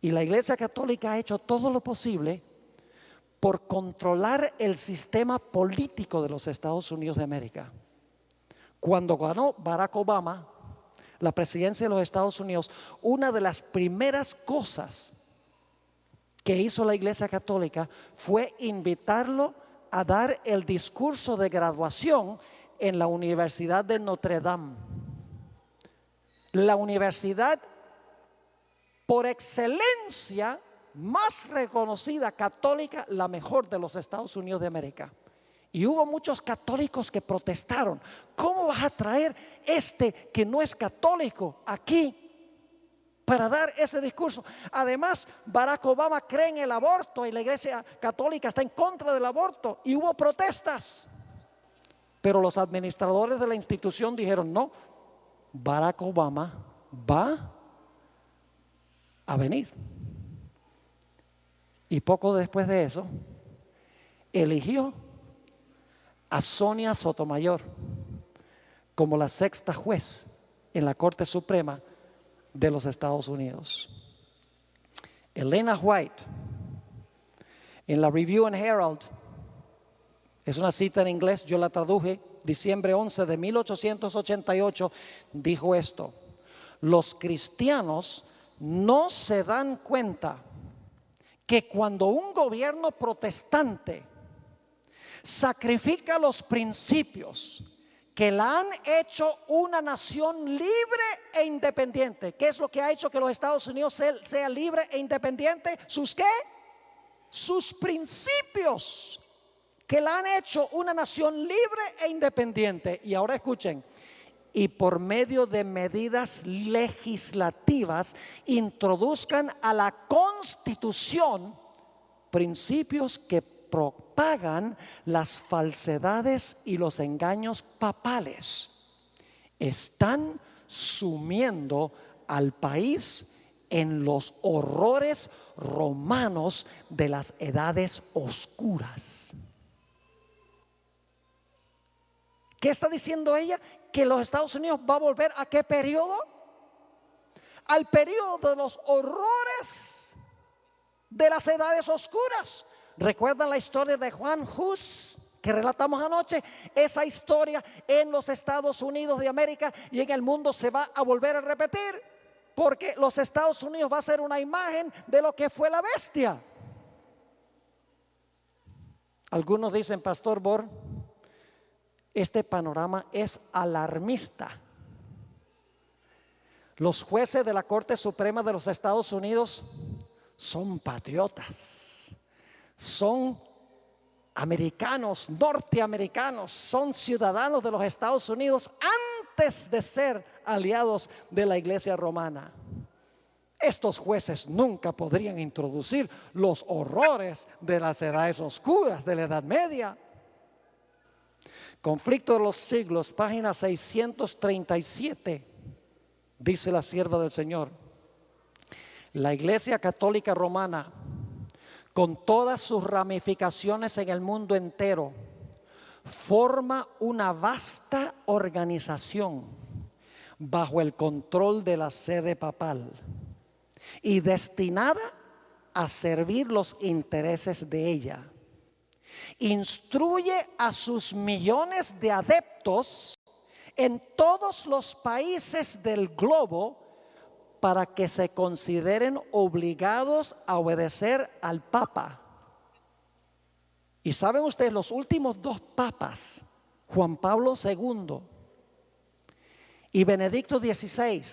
S1: Y la Iglesia Católica ha hecho todo lo posible por controlar el sistema político de los Estados Unidos de América. Cuando ganó Barack Obama la presidencia de los Estados Unidos, una de las primeras cosas que hizo la Iglesia Católica fue invitarlo a dar el discurso de graduación en la Universidad de Notre Dame, la universidad por excelencia más reconocida católica, la mejor de los Estados Unidos de América. Y hubo muchos católicos que protestaron. ¿Cómo vas a traer que no es católico aquí para dar ese discurso? Además, Barack Obama cree en el aborto y la Iglesia Católica está en contra del aborto, y hubo protestas. Pero los administradores de la institución dijeron: no, Barack Obama va a venir. Y poco después de eso, eligió a Sonia Sotomayor como la 6ª juez en la Corte Suprema de los Estados Unidos. Elena White, en la Review and Herald, es una cita en inglés, yo la traduje, diciembre 11 de 1888, dijo esto: los cristianos no se dan cuenta que cuando un gobierno protestante sacrifica los principios que la han hecho una nación libre e independiente. ¿Qué es lo que ha hecho que los Estados Unidos sea libre e independiente? ¿Sus qué? Sus principios, que la han hecho una nación libre e independiente. Y ahora escuchen: y por medio de medidas legislativas introduzcan a la Constitución principios que propagan las falsedades y los engaños papales. Están sumiendo al país en los horrores romanos de las edades oscuras. ¿Qué está diciendo ella? Que los Estados Unidos va a volver ¿a qué periodo? Al periodo de los horrores de las edades oscuras. ¿Recuerdan la historia de Juan Hus que relatamos anoche? Esa historia en los Estados Unidos de América y en el mundo se va a volver a repetir, porque los Estados Unidos va a ser una imagen de lo que fue la bestia. Algunos dicen: Pastor Bor, este panorama es alarmista. Los jueces de la Corte Suprema de los Estados Unidos son patriotas, son americanos, norteamericanos, son ciudadanos de los Estados Unidos antes de ser aliados de la Iglesia Romana. Estos jueces nunca podrían introducir los horrores de las edades oscuras de la Edad Media. Conflicto de los siglos, página 637, dice la sierva del Señor: la Iglesia Católica Romana, con todas sus ramificaciones en el mundo entero, forma una vasta organización bajo el control de la sede papal y destinada a servir los intereses de ella. Instruye a sus millones de adeptos en todos los países del globo para que se consideren obligados a obedecer al Papa. Y saben ustedes, los últimos 2 papas, Juan Pablo II y Benedicto XVI,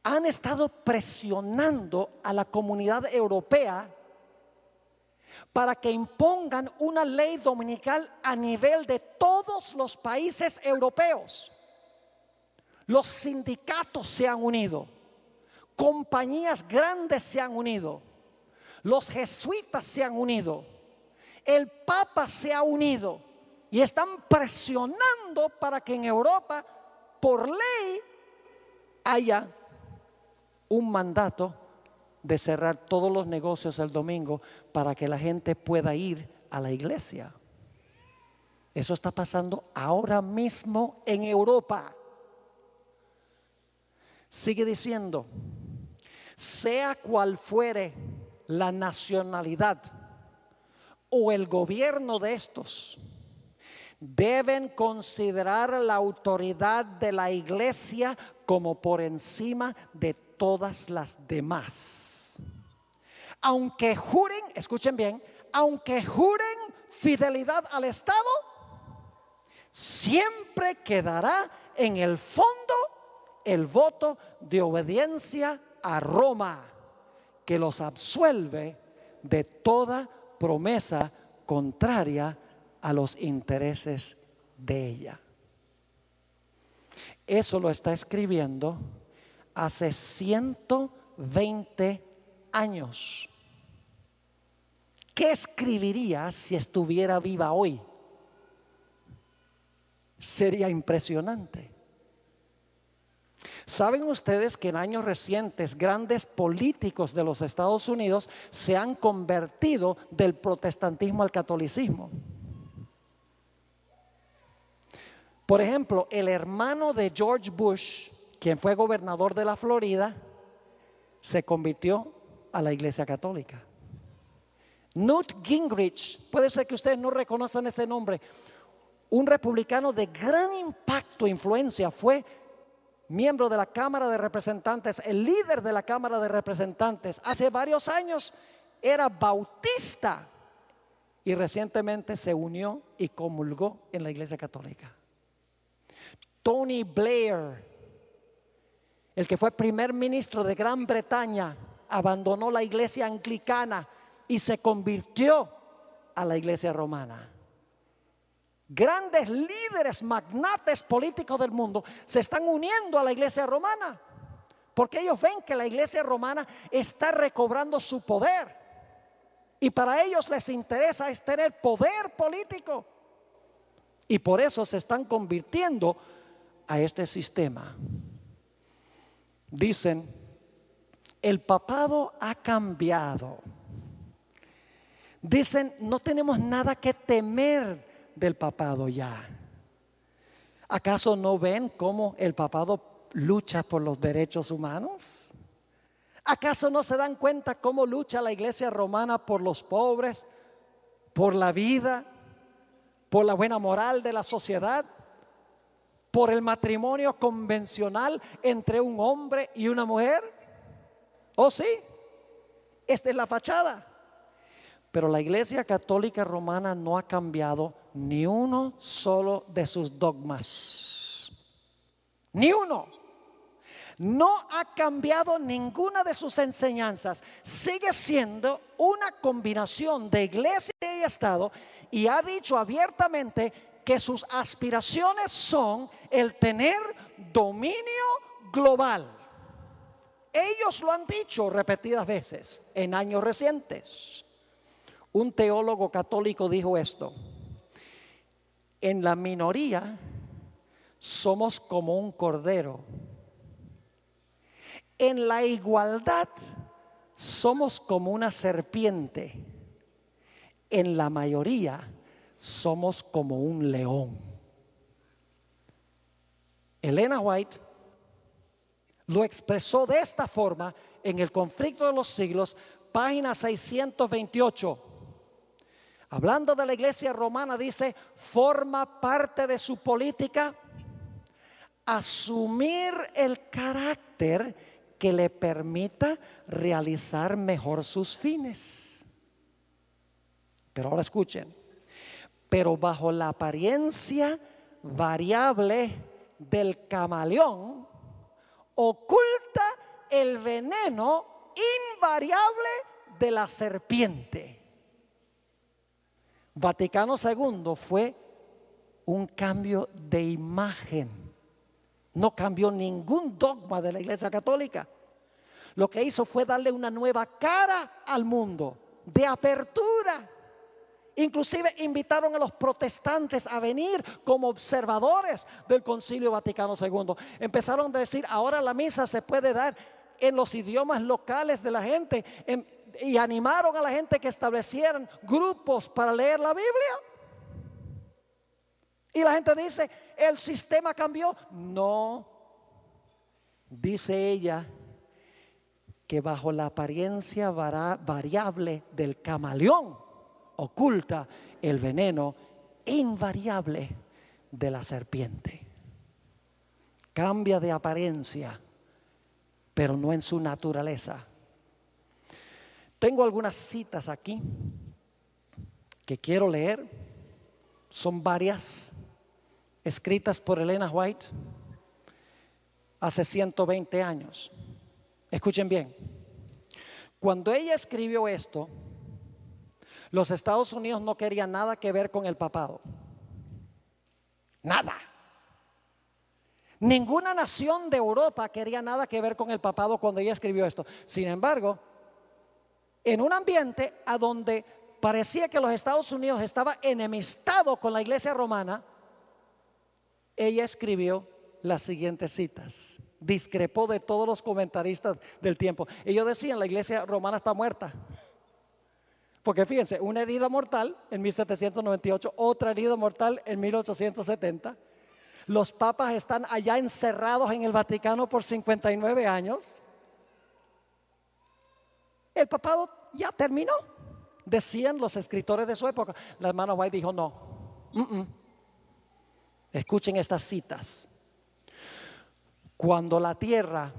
S1: han estado presionando a la comunidad europea para que impongan una ley dominical a nivel de todos los países europeos. Los sindicatos se han unido, compañías grandes se han unido, los jesuitas se han unido, el Papa se ha unido y están presionando para que en Europa, por ley, haya un mandato de cerrar todos los negocios el domingo para que la gente pueda ir a la iglesia. Eso está pasando ahora mismo en Europa. Sigue diciendo, sea cual fuere la nacionalidad o el gobierno de estos, deben considerar la autoridad de la iglesia como por encima de todas las demás. Aunque juren, escuchen bien, aunque juren fidelidad al Estado, siempre quedará en el fondo el voto de obediencia a Roma, que los absuelve de toda promesa contraria a los intereses de ella. Eso lo está escribiendo hace 120 años. ¿Qué escribiría si estuviera viva hoy? Sería impresionante. ¿Saben ustedes que en años recientes grandes políticos de los Estados Unidos se han convertido del protestantismo al catolicismo? Por ejemplo, el hermano de George Bush, quien fue gobernador de la Florida, se convirtió a la Iglesia Católica. Newt Gingrich, puede ser que ustedes no reconozcan ese nombre, un republicano de gran impacto e influencia, fue miembro de la Cámara de Representantes, el líder de la Cámara de Representantes. Hace varios años era bautista y recientemente se unió y comulgó en la Iglesia Católica. Tony Blair, el que fue primer ministro de Gran Bretaña, abandonó la iglesia anglicana y se convirtió a la iglesia romana. Grandes líderes, magnates políticos del mundo se están uniendo a la iglesia romana porque ellos ven que la iglesia romana está recobrando su poder y para ellos les interesa es tener poder político y por eso se están convirtiendo a este sistema. Dicen, el papado ha cambiado. Dicen, no tenemos nada que temer del papado ya. ¿Acaso no ven cómo el papado lucha por los derechos humanos? ¿Acaso no se dan cuenta cómo lucha la iglesia romana por los pobres, por la vida, por la buena moral de la sociedad, por el matrimonio convencional entre un hombre y una mujer? ¿Oh sí? Esta es la fachada. Pero la Iglesia Católica Romana no ha cambiado ni uno solo de sus dogmas. Ni uno. No ha cambiado ninguna de sus enseñanzas. Sigue siendo una combinación de iglesia y Estado y ha dicho abiertamente que sus aspiraciones son el tener dominio global. Ellos lo han dicho repetidas veces en años recientes. Un teólogo católico dijo esto: en la minoría somos como un cordero, en la igualdad somos como una serpiente, en la mayoría somos como un león. Elena White lo expresó de esta forma en El conflicto de los siglos, página 628. Hablando de la iglesia romana, dice, forma parte de su política asumir el carácter que le permita realizar mejor sus fines. Pero ahora escuchen, pero bajo la apariencia variable del camaleón, oculta el veneno invariable de la serpiente. Vaticano II fue un cambio de imagen. No cambió ningún dogma de la Iglesia Católica. Lo que hizo fue darle una nueva cara al mundo, de apertura. Inclusive invitaron a los protestantes a venir como observadores del Concilio Vaticano II. Empezaron a decir, ahora la misa se puede dar en los idiomas locales de la gente y animaron a la gente que establecieran grupos para leer la Biblia. Y la gente dice, el sistema cambió. No, dice ella que bajo la apariencia variable del camaleón oculta el veneno invariable de la serpiente. Cambia de apariencia, pero no en su naturaleza. Tengo algunas citas aquí que quiero leer. Son varias, escritas por Elena White hace 120 años. Escuchen bien. Cuando ella escribió esto, los Estados Unidos no querían nada que ver con el papado. Nada. Ninguna nación de Europa quería nada que ver con el papado cuando ella escribió esto. Sin embargo, en un ambiente a donde parecía que los Estados Unidos estaba enemistado con la iglesia romana, ella escribió las siguientes citas. Discrepó de todos los comentaristas del tiempo. Ellos decían, la iglesia romana está muerta. Porque fíjense, una herida mortal en 1798, otra herida mortal en 1870. Los papas están allá encerrados en el Vaticano por 59 años. El papado ya terminó, decían los escritores de su época. La hermana White dijo no. Escuchen estas citas. Cuando la tierra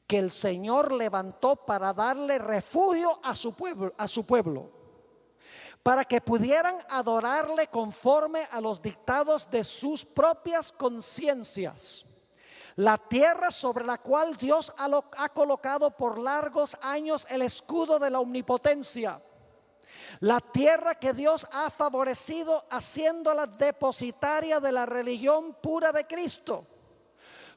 S1: que el Señor levantó para darle refugio a su pueblo, para que pudieran adorarle conforme a los dictados de sus propias conciencias. La tierra sobre la cual Dios ha colocado por largos años el escudo de la omnipotencia. La tierra que Dios ha favorecido haciéndola depositaria de la religión pura de Cristo.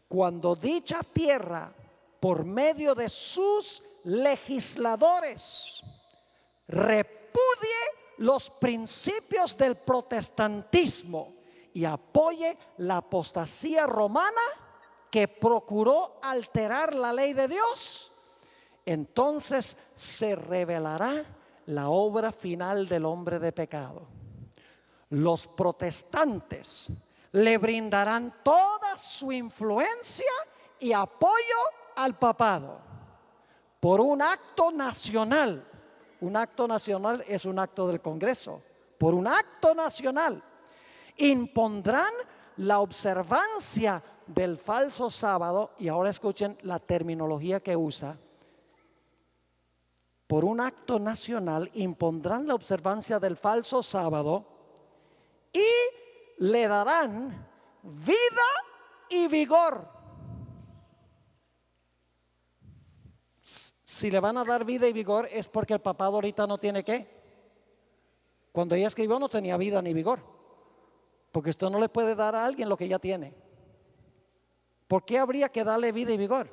S1: Cuando dicha tierra, por medio de sus legisladores, repudie los principios del protestantismo y apoye la apostasía romana que procuró alterar la ley de Dios, entonces se revelará la obra final del hombre de pecado. Los protestantes le brindarán toda su influencia y apoyo al papado por un acto nacional. Un acto nacional es un acto del Congreso. Por un acto nacional impondrán la observancia del falso sábado. Y ahora escuchen la terminología que usa. Por un acto nacional impondrán la observancia del falso sábado y le darán vida y vigor. Si le van a dar vida y vigor es porque el papado ahorita no tiene qué. Cuando ella escribió no tenía vida ni vigor. Porque usted no le puede dar a alguien lo que ya tiene. ¿Por qué habría que darle vida y vigor?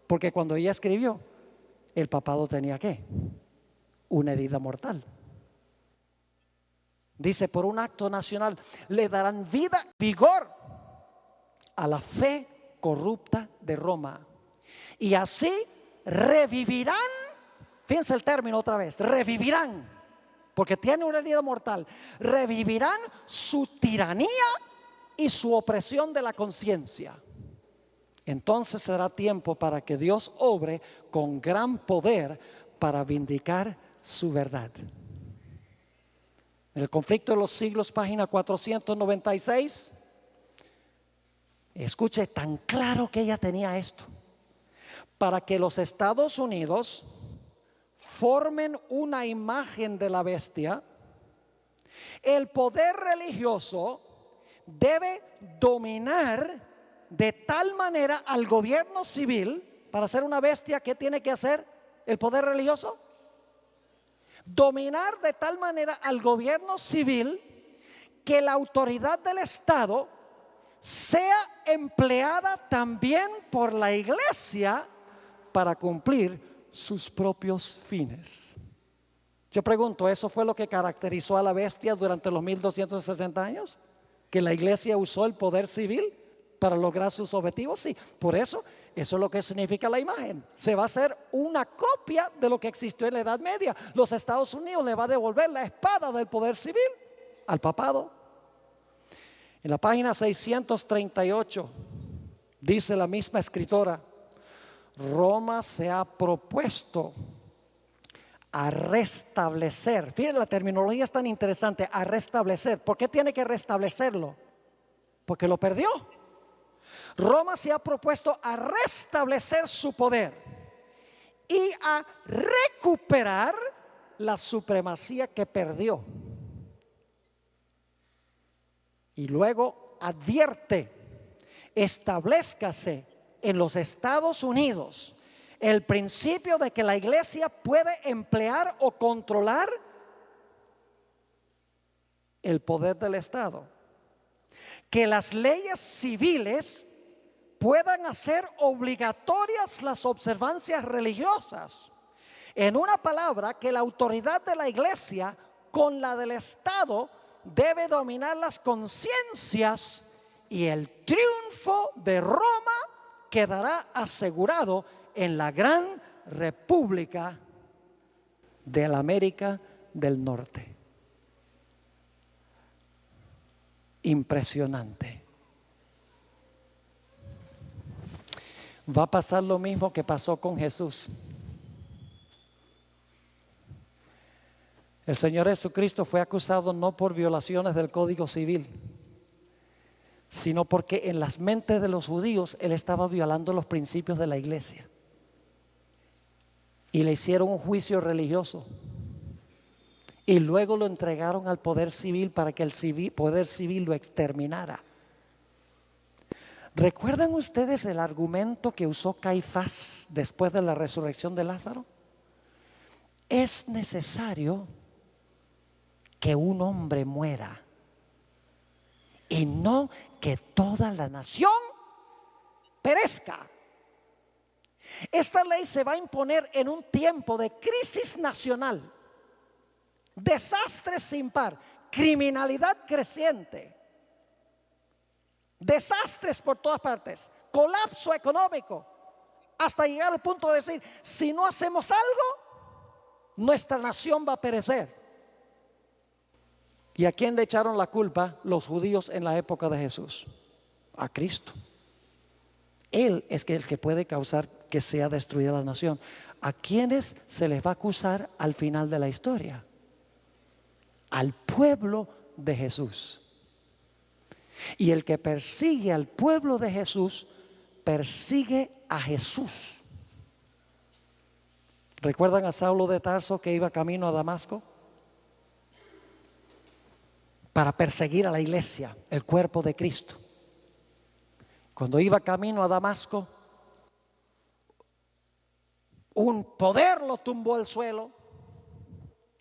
S1: Porque cuando ella escribió, el papado tenía qué? Una herida mortal. Dice, por un acto nacional le darán vida, vigor a la fe corrupta de Roma. Y así revivirán, fíjense el término otra vez, revivirán, porque tiene una herida mortal, revivirán su tiranía y su opresión de la conciencia. Entonces será tiempo para que Dios obre con gran poder para vindicar su verdad. En el conflicto de los siglos, página 496, escuche, tan claro que ella tenía esto. Para que los Estados Unidos formen una imagen de la bestia, el poder religioso debe dominar de tal manera al gobierno civil. Para ser una bestia, ¿qué tiene que hacer el poder religioso? Dominar de tal manera al gobierno civil que la autoridad del Estado sea empleada también por la iglesia para cumplir sus propios fines. Yo pregunto, ¿eso fue lo que caracterizó a la bestia durante los 1260 años? ¿Que la iglesia usó el poder civil para lograr sus objetivos? Sí, por eso Eso es lo que significa la imagen. Se va a hacer una copia de lo que existió en la Edad Media. Los Estados Unidos le va a devolver la espada del poder civil al papado. En la página 638 dice la misma escritora: Roma se ha propuesto a restablecer. Fíjense, la terminología es tan interesante, a restablecer. ¿Por qué tiene que restablecerlo? Porque lo perdió. Roma se ha propuesto a restablecer su poder y a recuperar la supremacía que perdió. Y luego advierte: establezcase en los Estados Unidos el principio de que la iglesia puede emplear o controlar el poder del Estado, que las leyes civiles puedan hacer obligatorias las observancias religiosas. En una palabra, que la autoridad de la iglesia con la del Estado debe dominar las conciencias, y el triunfo de Roma quedará asegurado en la gran república de la América del Norte. Impresionante. Va a pasar lo mismo que pasó con Jesús. El Señor Jesucristo fue acusado no por violaciones del Código Civil, sino porque en las mentes de los judíos Él estaba violando los principios de la iglesia. Y le hicieron un juicio religioso. Y luego lo entregaron al poder civil para que el poder civil lo exterminara. ¿Recuerdan ustedes el argumento que usó Caifás después de la resurrección de Lázaro? Es necesario que un hombre muera y no que toda la nación perezca. Esta ley se va a imponer en un tiempo de crisis nacional, desastres sin par, criminalidad creciente, desastres por todas partes, colapso económico, hasta llegar al punto de decir: si no hacemos algo, nuestra nación va a perecer. ¿Y a quién le echaron la culpa los judíos en la época de Jesús? A Cristo. Él es el que puede causar que sea destruida la nación. ¿A quiénes se les va a acusar al final de la historia? Al pueblo de Jesús. Y el que persigue al pueblo de Jesús, persigue a Jesús. ¿Recuerdan a Saulo de Tarso, que iba camino a Damasco para perseguir a la iglesia, el cuerpo de Cristo? Cuando iba camino a Damasco, un poder lo tumbó al suelo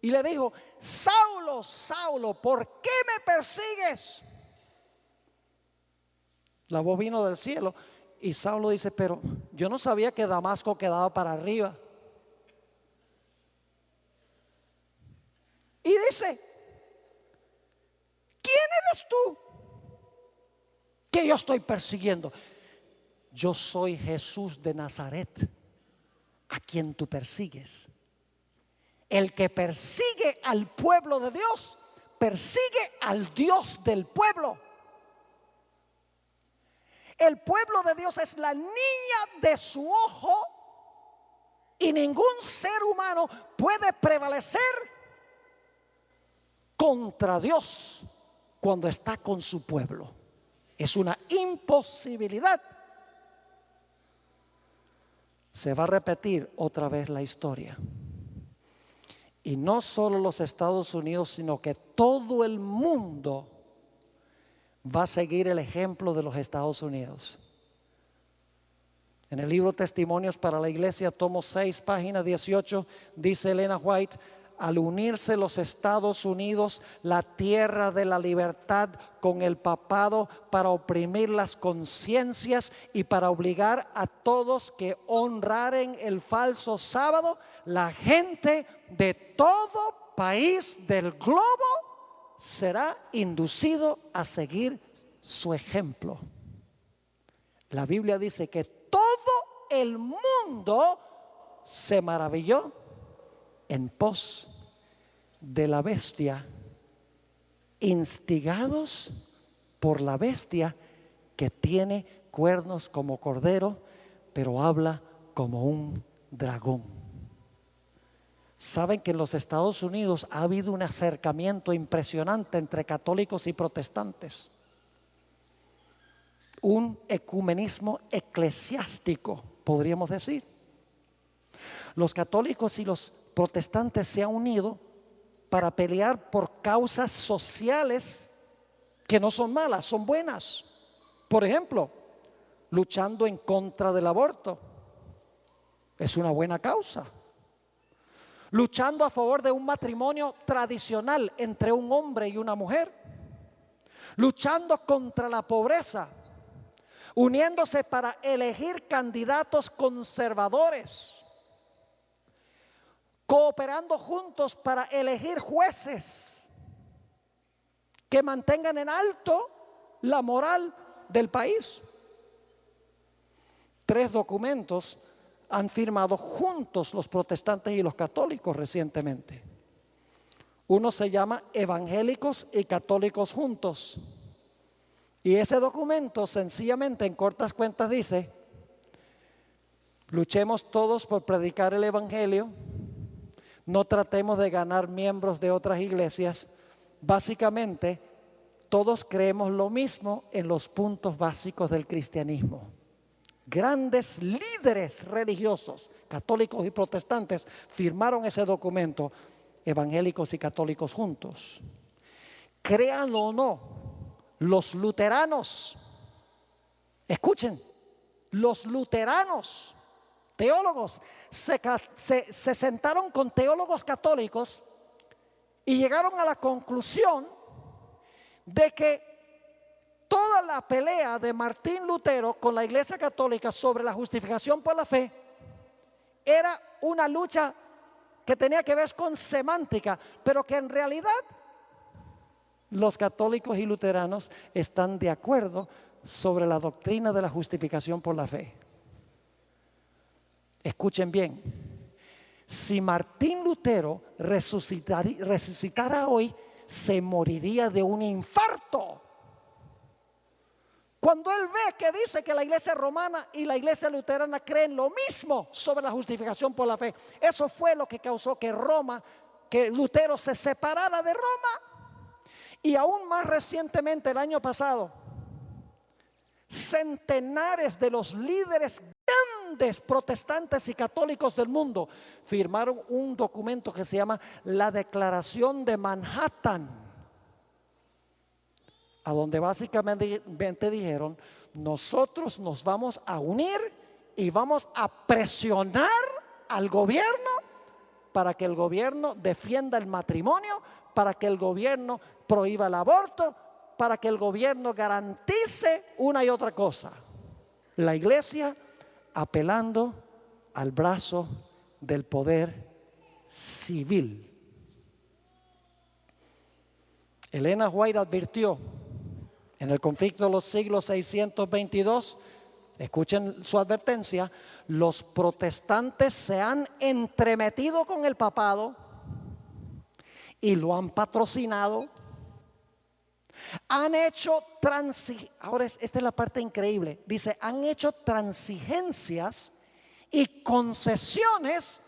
S1: y le dijo: Saulo, Saulo, ¿por qué me persigues? La voz vino del cielo y Saulo dice: pero yo no sabía que Damasco quedaba para arriba. Y dice: ¿quién eres tú que yo estoy persiguiendo? Yo soy Jesús de Nazaret, a quien tú persigues. El que persigue al pueblo de Dios, persigue al Dios del pueblo. El pueblo de Dios es la niña de su ojo, y ningún ser humano puede prevalecer contra Dios cuando está con su pueblo. Es una imposibilidad. Se va a repetir otra vez la historia. Y no solo los Estados Unidos, sino que todo el mundo va a seguir el ejemplo de los Estados Unidos. En el libro Testimonios para la Iglesia, tomo 6, página 18, dice Elena White: al unirse los Estados Unidos, la tierra de la libertad, con el papado para oprimir las conciencias y para obligar a todos que honraren el falso sábado, la gente de todo país del globo será inducido a seguir su ejemplo. La Biblia dice que todo el mundo se maravilló en pos de la bestia, instigados por la bestia que tiene cuernos como cordero, pero habla como un dragón. Saben que en los Estados Unidos ha habido un acercamiento impresionante entre católicos y protestantes, un ecumenismo eclesiástico, podríamos decir. Los católicos y los protestantes se han unido para pelear por causas sociales que no son malas, son buenas. Por ejemplo, luchando en contra del aborto, es una buena causa. Luchando a favor de un matrimonio tradicional entre un hombre y una mujer. Luchando contra la pobreza. Uniéndose para elegir candidatos conservadores. Cooperando juntos para elegir jueces que mantengan en alto la moral del país. 3 documentos han firmado juntos los protestantes y los católicos recientemente. Uno se llama Evangélicos y Católicos Juntos. Y ese documento sencillamente, en cortas cuentas, dice: luchemos todos por predicar el evangelio, no tratemos de ganar miembros de otras iglesias. Básicamente, todos creemos lo mismo en los puntos básicos del cristianismo. Grandes líderes religiosos, católicos y protestantes, firmaron ese documento, Evangélicos y Católicos Juntos. Créanlo o no, los luteranos, escuchen, los luteranos, teólogos, se sentaron con teólogos católicos y llegaron a la conclusión de que toda la pelea de Martín Lutero con la Iglesia Católica sobre la justificación por la fe era una lucha que tenía que ver con semántica, pero que en realidad los católicos y luteranos están de acuerdo sobre la doctrina de la justificación por la fe. Escuchen bien, si Martín Lutero resucitara hoy, se moriría de un infarto. Cuando él ve que dice que la iglesia romana y la iglesia luterana creen lo mismo sobre la justificación por la fe, eso fue lo que causó que Lutero se separara de Roma. Y aún más recientemente, el año pasado, centenares de los líderes grandes protestantes y católicos del mundo firmaron un documento que se llama la Declaración de Manhattan, a donde básicamente dijeron: nosotros nos vamos a unir y vamos a presionar al gobierno para que el gobierno defienda el matrimonio, para que el gobierno prohíba el aborto, para que el gobierno garantice una y otra cosa. La iglesia apelando al brazo del poder civil. Elena White advirtió en el conflicto de los siglos 622, escuchen su advertencia: los protestantes se han entremetido con el papado y lo han patrocinado. Han hecho ahora esta es la parte increíble, dice: han hecho transigencias y concesiones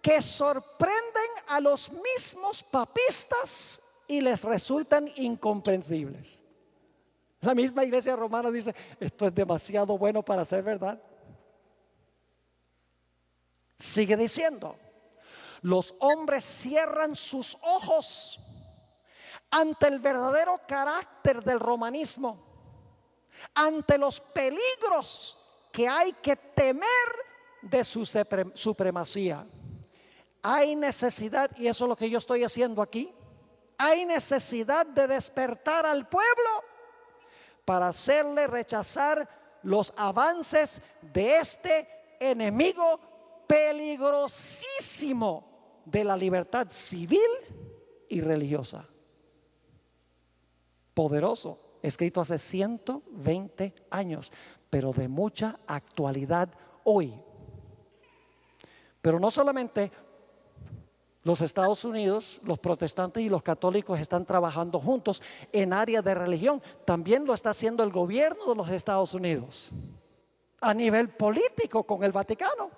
S1: que sorprenden a los mismos papistas y les resultan incomprensibles. La misma iglesia romana dice: esto es demasiado bueno para ser verdad. Sigue diciendo: los hombres cierran sus ojos ante el verdadero carácter del romanismo, ante los peligros que hay que temer de su supremacía. Hay necesidad, y eso es lo que yo estoy haciendo aquí, hay necesidad de despertar al pueblo para hacerle rechazar los avances de este enemigo peligrosísimo de la libertad civil y religiosa. Poderoso, escrito hace 120 años, pero de mucha actualidad hoy. Pero no solamente los Estados Unidos, los protestantes y los católicos están trabajando juntos en áreas de religión, también lo está haciendo el gobierno de los Estados Unidos a nivel político con el Vaticano.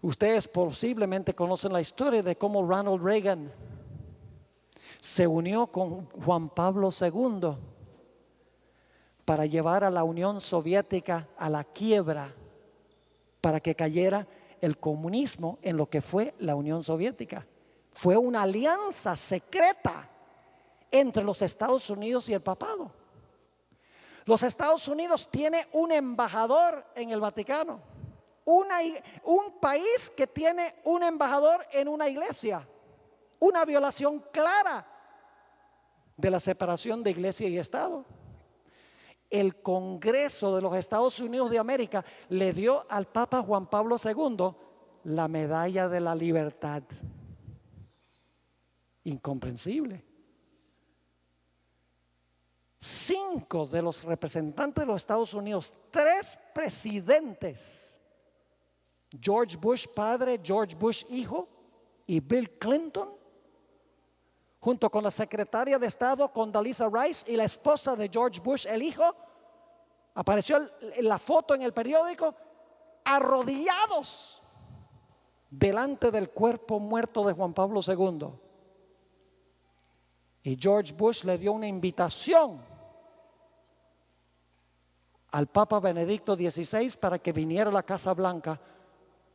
S1: Ustedes posiblemente conocen la historia de cómo Ronald Reagan se unió con Juan Pablo II para llevar a la Unión Soviética a la quiebra, para que cayera el comunismo en lo que fue la Unión Soviética. Fue una alianza secreta entre los Estados Unidos y el papado. Los Estados Unidos tiene un embajador en el Vaticano, un país que tiene un embajador en una iglesia, una violación clara de la separación de iglesia y Estado. El Congreso de los Estados Unidos de América le dio al Papa Juan Pablo II la medalla de la libertad. Incomprensible. 5 de los representantes de los Estados Unidos, 3 presidentes, George Bush padre, George Bush hijo y Bill Clinton, junto con la secretaria de Estado Condoleezza Rice y la esposa de George Bush el hijo, apareció la foto en el periódico, arrodillados delante del cuerpo muerto de Juan Pablo II. Y George Bush le dio una invitación al Papa Benedicto XVI para que viniera a la Casa Blanca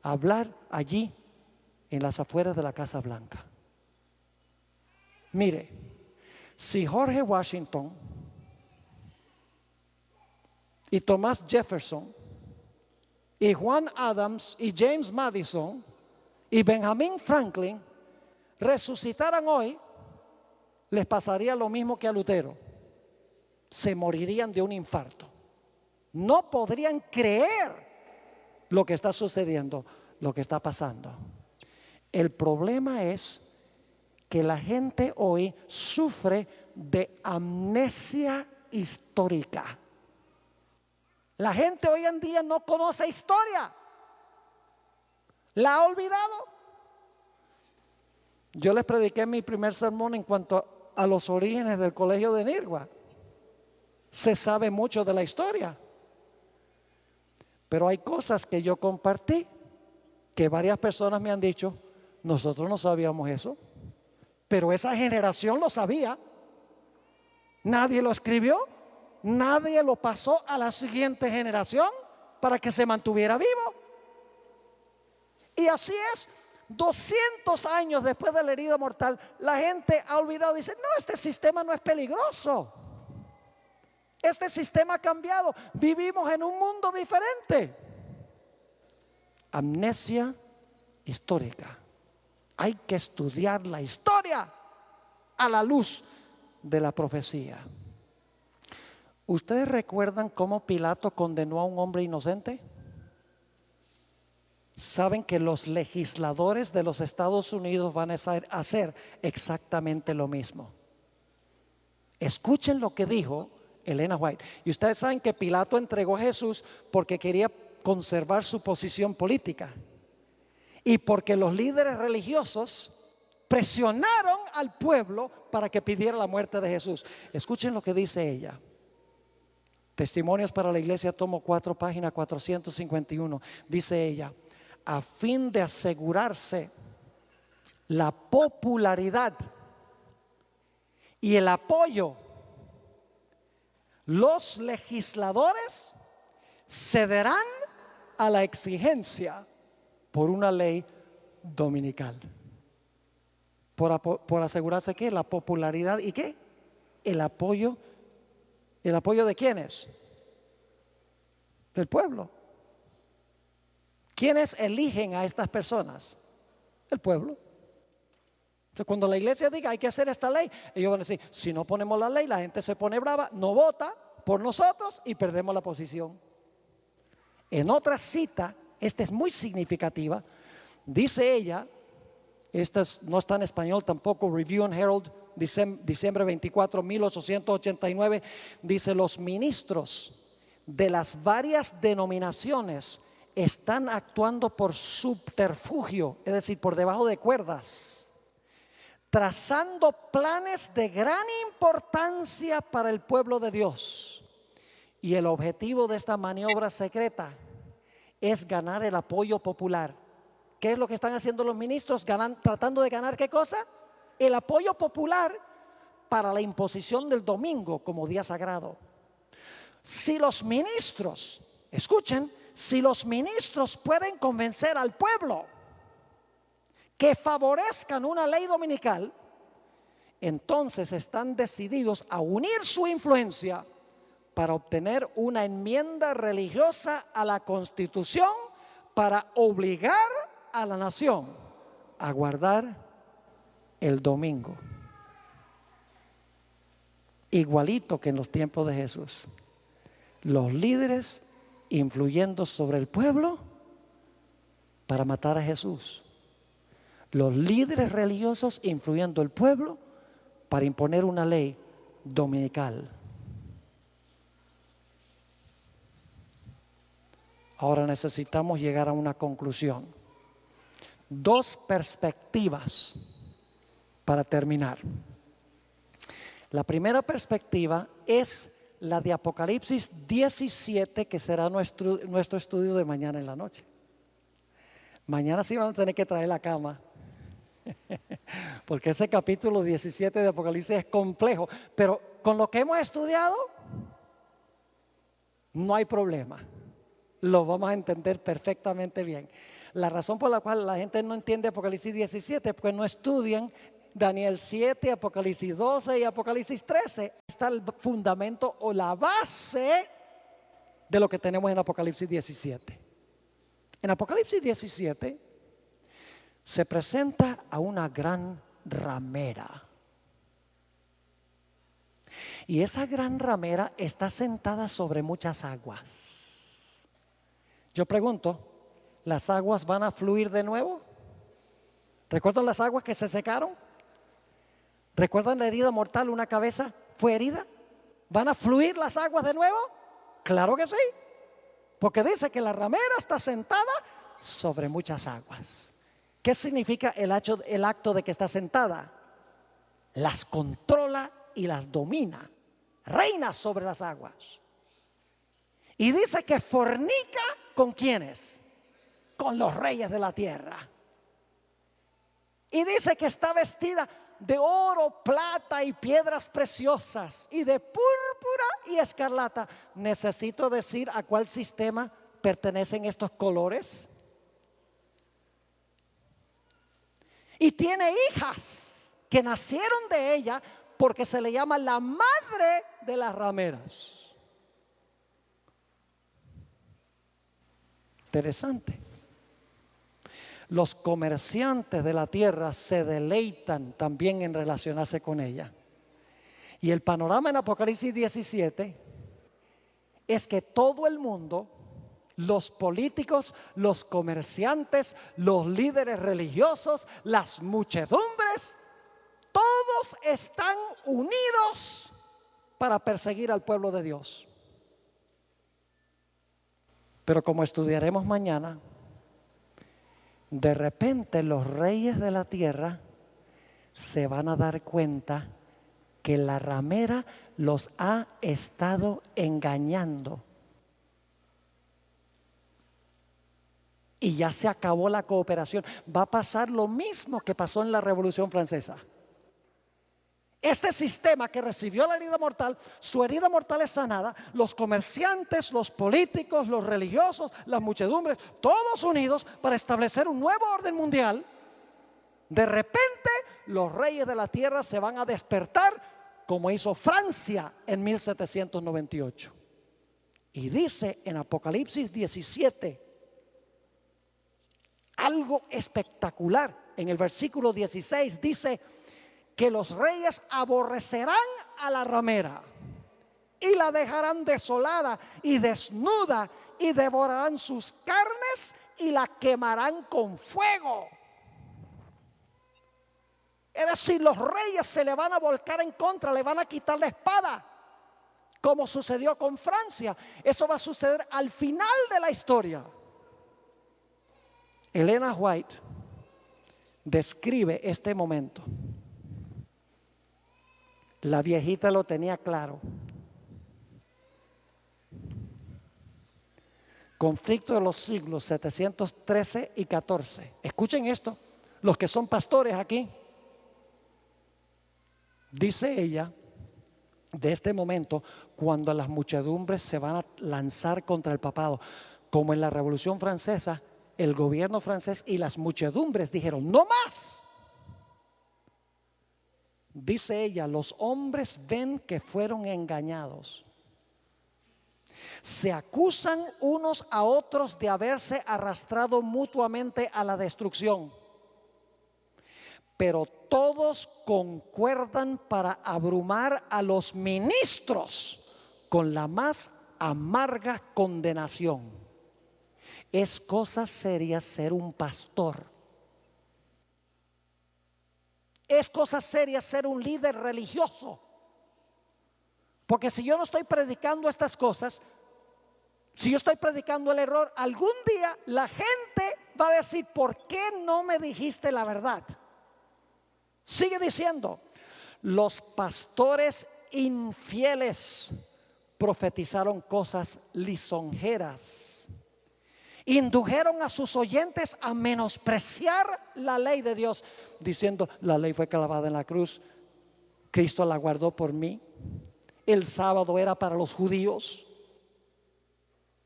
S1: a hablar allí en las afueras de la Casa Blanca. Mire, si George Washington y Thomas Jefferson y Juan Adams y James Madison y Benjamin Franklin resucitaran hoy, les pasaría lo mismo que a Lutero. Se morirían de un infarto. No podrían creer lo que está sucediendo, lo que está pasando. El problema es que la gente hoy sufre de amnesia histórica. La gente hoy en día no conoce historia. ¿La ha olvidado? Yo les prediqué mi primer sermón en cuanto a los orígenes del colegio de Nirgua. Se sabe mucho de la historia, pero hay cosas que yo compartí que varias personas me han dicho: nosotros no sabíamos eso, pero esa generación lo sabía. Nadie lo escribió, nadie lo pasó a la siguiente generación para que se mantuviera vivo. Y así es, 200 años después de la herida mortal, la gente ha olvidado, dice: no, este sistema no es peligroso. Este sistema ha cambiado, vivimos en un mundo diferente. Amnesia histórica. Hay que estudiar la historia a la luz de la profecía. ¿Ustedes recuerdan cómo Pilato condenó a un hombre inocente? Saben que los legisladores de los Estados Unidos van a hacer exactamente lo mismo. Escuchen lo que dijo Elena White. Y ustedes saben que Pilato entregó a Jesús porque quería conservar su posición política y porque los líderes religiosos presionaron al pueblo para que pidiera la muerte de Jesús. Escuchen lo que dice ella. Testimonios para la Iglesia, tomo 4, página 451. Dice ella: a fin de asegurarse la popularidad y el apoyo, los legisladores cederán a la exigencia por una ley dominical. Por asegurarse que la popularidad y qué, el apoyo de ¿quiénes? Del pueblo. ¿Quiénes eligen a estas personas? El pueblo. Entonces, cuando la iglesia diga hay que hacer esta ley, ellos van a decir: si no ponemos la ley, la gente se pone brava, no vota por nosotros y perdemos la posición. En otra cita, esta es muy significativa, dice ella, esta no está en español tampoco, Review and Herald, diciembre 24, 1889, dice: los ministros de las varias denominaciones están actuando por subterfugio, es decir, por debajo de cuerdas, trazando planes de gran importancia para el pueblo de Dios. Y el objetivo de esta maniobra secreta es ganar el apoyo popular. ¿Qué es lo que están haciendo los ministros? Tratando de ganar ¿qué cosa? El apoyo popular para la imposición del domingo como día sagrado. Si los ministros, escuchen, si los ministros pueden convencer al pueblo que favorezcan una ley dominical, entonces están decididos a unir su influencia para obtener una enmienda religiosa a la Constitución para obligar a la nación a guardar el domingo. Igualito que en los tiempos de Jesús. Los líderes influyendo sobre el pueblo para matar a Jesús. Los líderes religiosos influyendo el pueblo para imponer una ley dominical. Ahora necesitamos llegar a una conclusión. Dos perspectivas para terminar. La primera perspectiva es la de Apocalipsis 17, que será nuestro estudio de mañana en la noche. Mañana sí van a tener que traer la cama, porque ese capítulo 17 de Apocalipsis es complejo, pero con lo que hemos estudiado no hay problema. Lo vamos a entender perfectamente bien. La razón por la cual la gente no entiende Apocalipsis 17 es porque no estudian Daniel 7, Apocalipsis 12 y Apocalipsis 13. Está el fundamento o la base de lo que tenemos en Apocalipsis 17. En Apocalipsis 17 se presenta a una gran ramera. Y esa gran ramera está sentada sobre muchas aguas. Yo pregunto, ¿las aguas van a fluir de nuevo? ¿Recuerdan las aguas que se secaron? ¿Recuerdan la herida mortal? Una cabeza fue herida. ¿Van a fluir las aguas de nuevo? Claro que sí, porque dice que la ramera está sentada sobre muchas aguas. ¿Qué significa el acto de que está sentada? Las controla y las domina, reina sobre las aguas. Y dice que fornica ¿con quiénes? Con los reyes de la tierra. Y dice que está vestida de oro, plata y piedras preciosas, y de púrpura y escarlata. ¿Necesito decir a cuál sistema pertenecen estos colores? Y tiene hijas que nacieron de ella, porque se le llama la madre de las rameras. Interesante. Los comerciantes de la tierra se deleitan también en relacionarse con ella. Y el panorama en Apocalipsis 17 es que todo el mundo, los políticos, los comerciantes, los líderes religiosos, las muchedumbres, todos están unidos para perseguir al pueblo de Dios. Pero como estudiaremos mañana, de repente los reyes de la tierra se van a dar cuenta que la ramera los ha estado engañando. Y ya se acabó la cooperación. Va a pasar lo mismo que pasó en la Revolución Francesa. Este sistema que recibió la herida mortal, su herida mortal es sanada. Los comerciantes, los políticos, los religiosos, las muchedumbres, todos unidos para establecer un nuevo orden mundial. De repente los reyes de la tierra se van a despertar, como hizo Francia en 1798. Y dice en Apocalipsis 17 algo espectacular. En el versículo 16 dice que los reyes aborrecerán a la ramera y la dejarán desolada y desnuda, y devorarán sus carnes y la quemarán con fuego. Es decir, los reyes se le van a volcar en contra, le van a quitar la espada como sucedió con Francia. Eso va a suceder al final de la historia. Elena White describe este momento. La viejita lo tenía claro. Conflicto de los siglos 713 y 14. Escuchen esto, los que son pastores aquí. Dice ella, de este momento, cuando las muchedumbres se van a lanzar contra el papado, como en la Revolución Francesa, el gobierno francés y las muchedumbres dijeron, no más. Dice ella, los hombres ven que fueron engañados. Se acusan unos a otros de haberse arrastrado mutuamente a la destrucción. Pero todos concuerdan para abrumar a los ministros con la más amarga condenación. Es cosa seria ser un pastor. Es cosa seria ser un líder religioso. Porque si yo no estoy predicando estas cosas, si yo estoy predicando el error, algún día la gente va a decir, ¿por qué no me dijiste la verdad? Sigue diciendo, los pastores infieles profetizaron cosas lisonjeras, indujeron a sus oyentes a menospreciar la ley de Dios, diciendo, la ley fue clavada en la cruz, Cristo la guardó por mí, el sábado era para los judíos.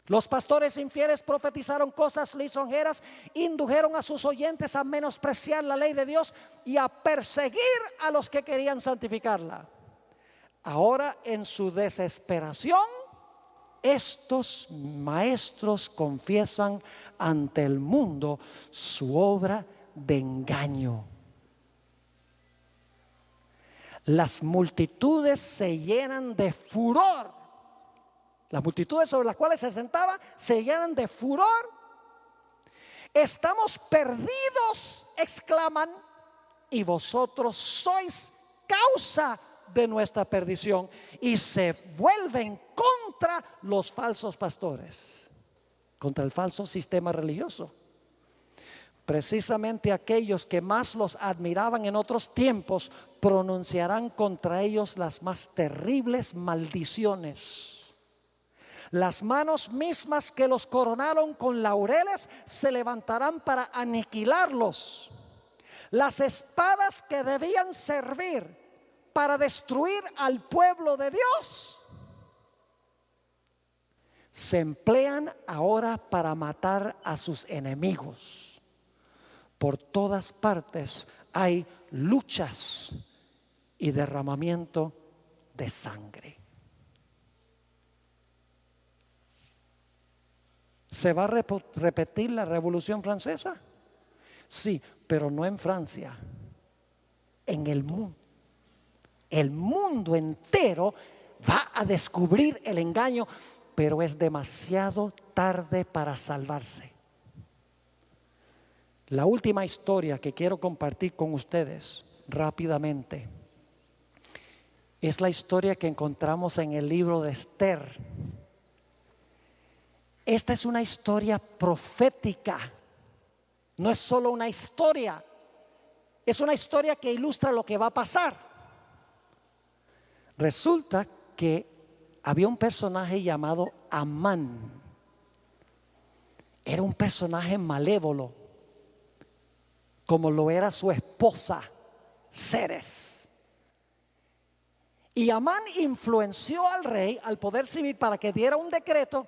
S1: Los pastores infieles profetizaron cosas lisonjeras, indujeron a sus oyentes a menospreciar la ley de Dios y a perseguir a los que querían santificarla. Ahora, en su desesperación, estos maestros confiesan ante el mundo su obra de engaño. Las multitudes se llenan de furor. Las multitudes sobre las cuales se sentaba se llenan de furor. Estamos perdidos, exclaman, y vosotros sois causa de nuestra perdición. Y se vuelven contra los falsos pastores, contra el falso sistema religioso. Precisamente aquellos que más los admiraban en otros tiempos pronunciarán contra ellos las más terribles maldiciones. Las manos mismas que los coronaron con laureles se levantarán para aniquilarlos. Las espadas que debían servir para destruir al pueblo de Dios se emplean ahora para matar a sus enemigos. Por todas partes hay luchas y derramamiento de sangre. ¿Se va a repetir la Revolución Francesa? Sí, pero no en Francia, en el mundo. El mundo entero va a descubrir el engaño, pero es demasiado tarde para salvarse. La última historia que quiero compartir con ustedes rápidamente es la historia que encontramos en el libro de Esther. Esta es una historia profética, no es solo una historia, es una historia que ilustra lo que va a pasar. Resulta que había un personaje llamado Amán. Era un personaje malévolo, como lo era su esposa Zeres. Y Amán influenció al rey, al poder civil, para que diera un decreto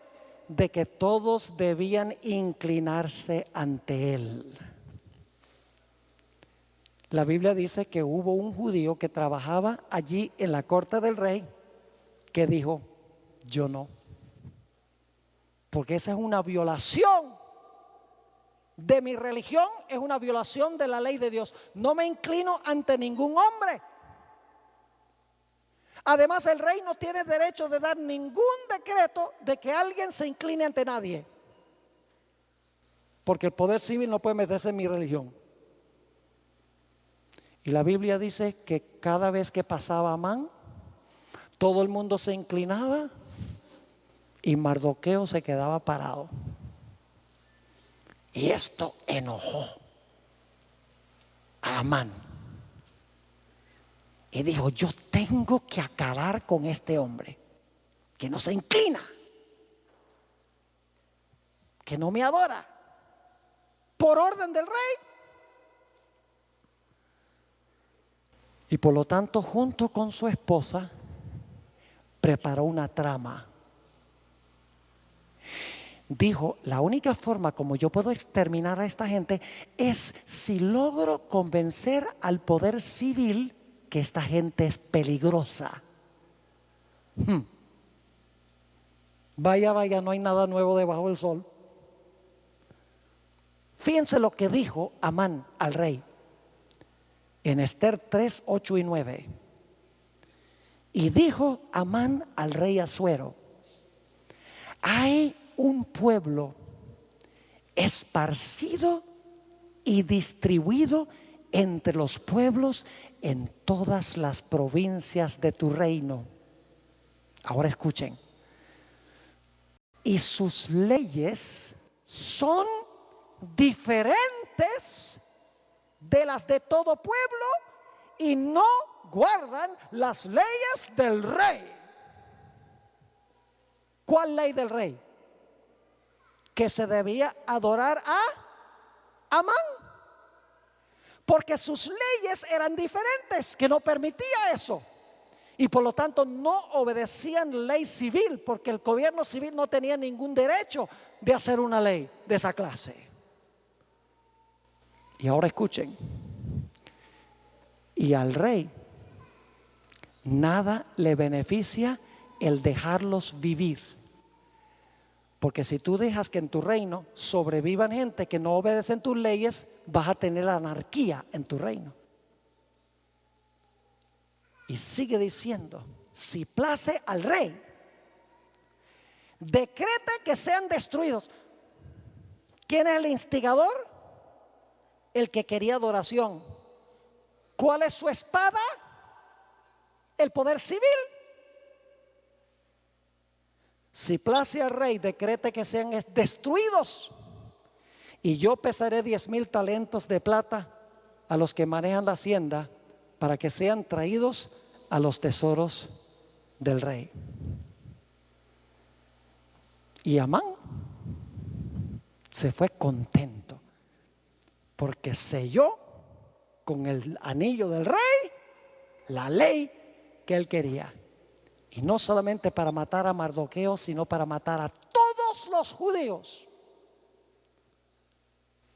S1: de que todos debían inclinarse ante él. La Biblia dice que hubo un judío que trabajaba allí en la corte del rey que dijo, yo no, porque esa es una violación de mi religión, es una violación de la ley de Dios. No me inclino ante ningún hombre. Además, el rey no tiene derecho de dar ningún decreto de que alguien se incline ante nadie, porque el poder civil no puede meterse en mi religión. Y la Biblia dice que cada vez que pasaba Amán, Todo el mundo se inclinaba y Mardoqueo se quedaba parado. Y esto enojó a Amán. Y dijo, yo tengo que acabar con este hombre que no se inclina, que no me adora, por orden del rey. Y por lo tanto, junto con su esposa, preparó una trama. Dijo, la única forma como yo puedo exterminar a esta gente es si logro convencer al poder civil que esta gente es peligrosa. Vaya, vaya, no hay nada nuevo debajo del sol. Fíjense lo que dijo Amán al rey en Esther 3, 8 y 9. Y dijo Amán al rey Asuero, hay un pueblo esparcido y distribuido entre los pueblos en todas las provincias de tu reino. Ahora escuchen. Y sus leyes son diferentes de las de todo pueblo y no guardan las leyes del rey. ¿Cuál ley del rey? Que se debía adorar a Amán, porque sus leyes eran diferentes, que no permitía eso. Y por lo tanto no obedecían ley civil, porque el gobierno civil no tenía ningún derecho de hacer una ley de esa clase. Y ahora escuchen. Y al rey nada le beneficia el dejarlos vivir. Porque si tú dejas que en tu reino sobrevivan gente que no obedecen tus leyes, vas a tener anarquía en tu reino. Y sigue diciendo, si place al rey, decrete que sean destruidos. ¿Quién es el instigador? El que quería adoración. ¿Cuál es su espada? El poder civil. Si place al rey, decrete que sean destruidos. Y yo pesaré 10,000 talentos de plata a los que manejan la hacienda para que sean traídos a los tesoros del rey. Y Amán se fue contento porque selló con el anillo del rey la ley que él quería. Y no solamente para matar a Mardoqueo, sino para matar a todos los judíos.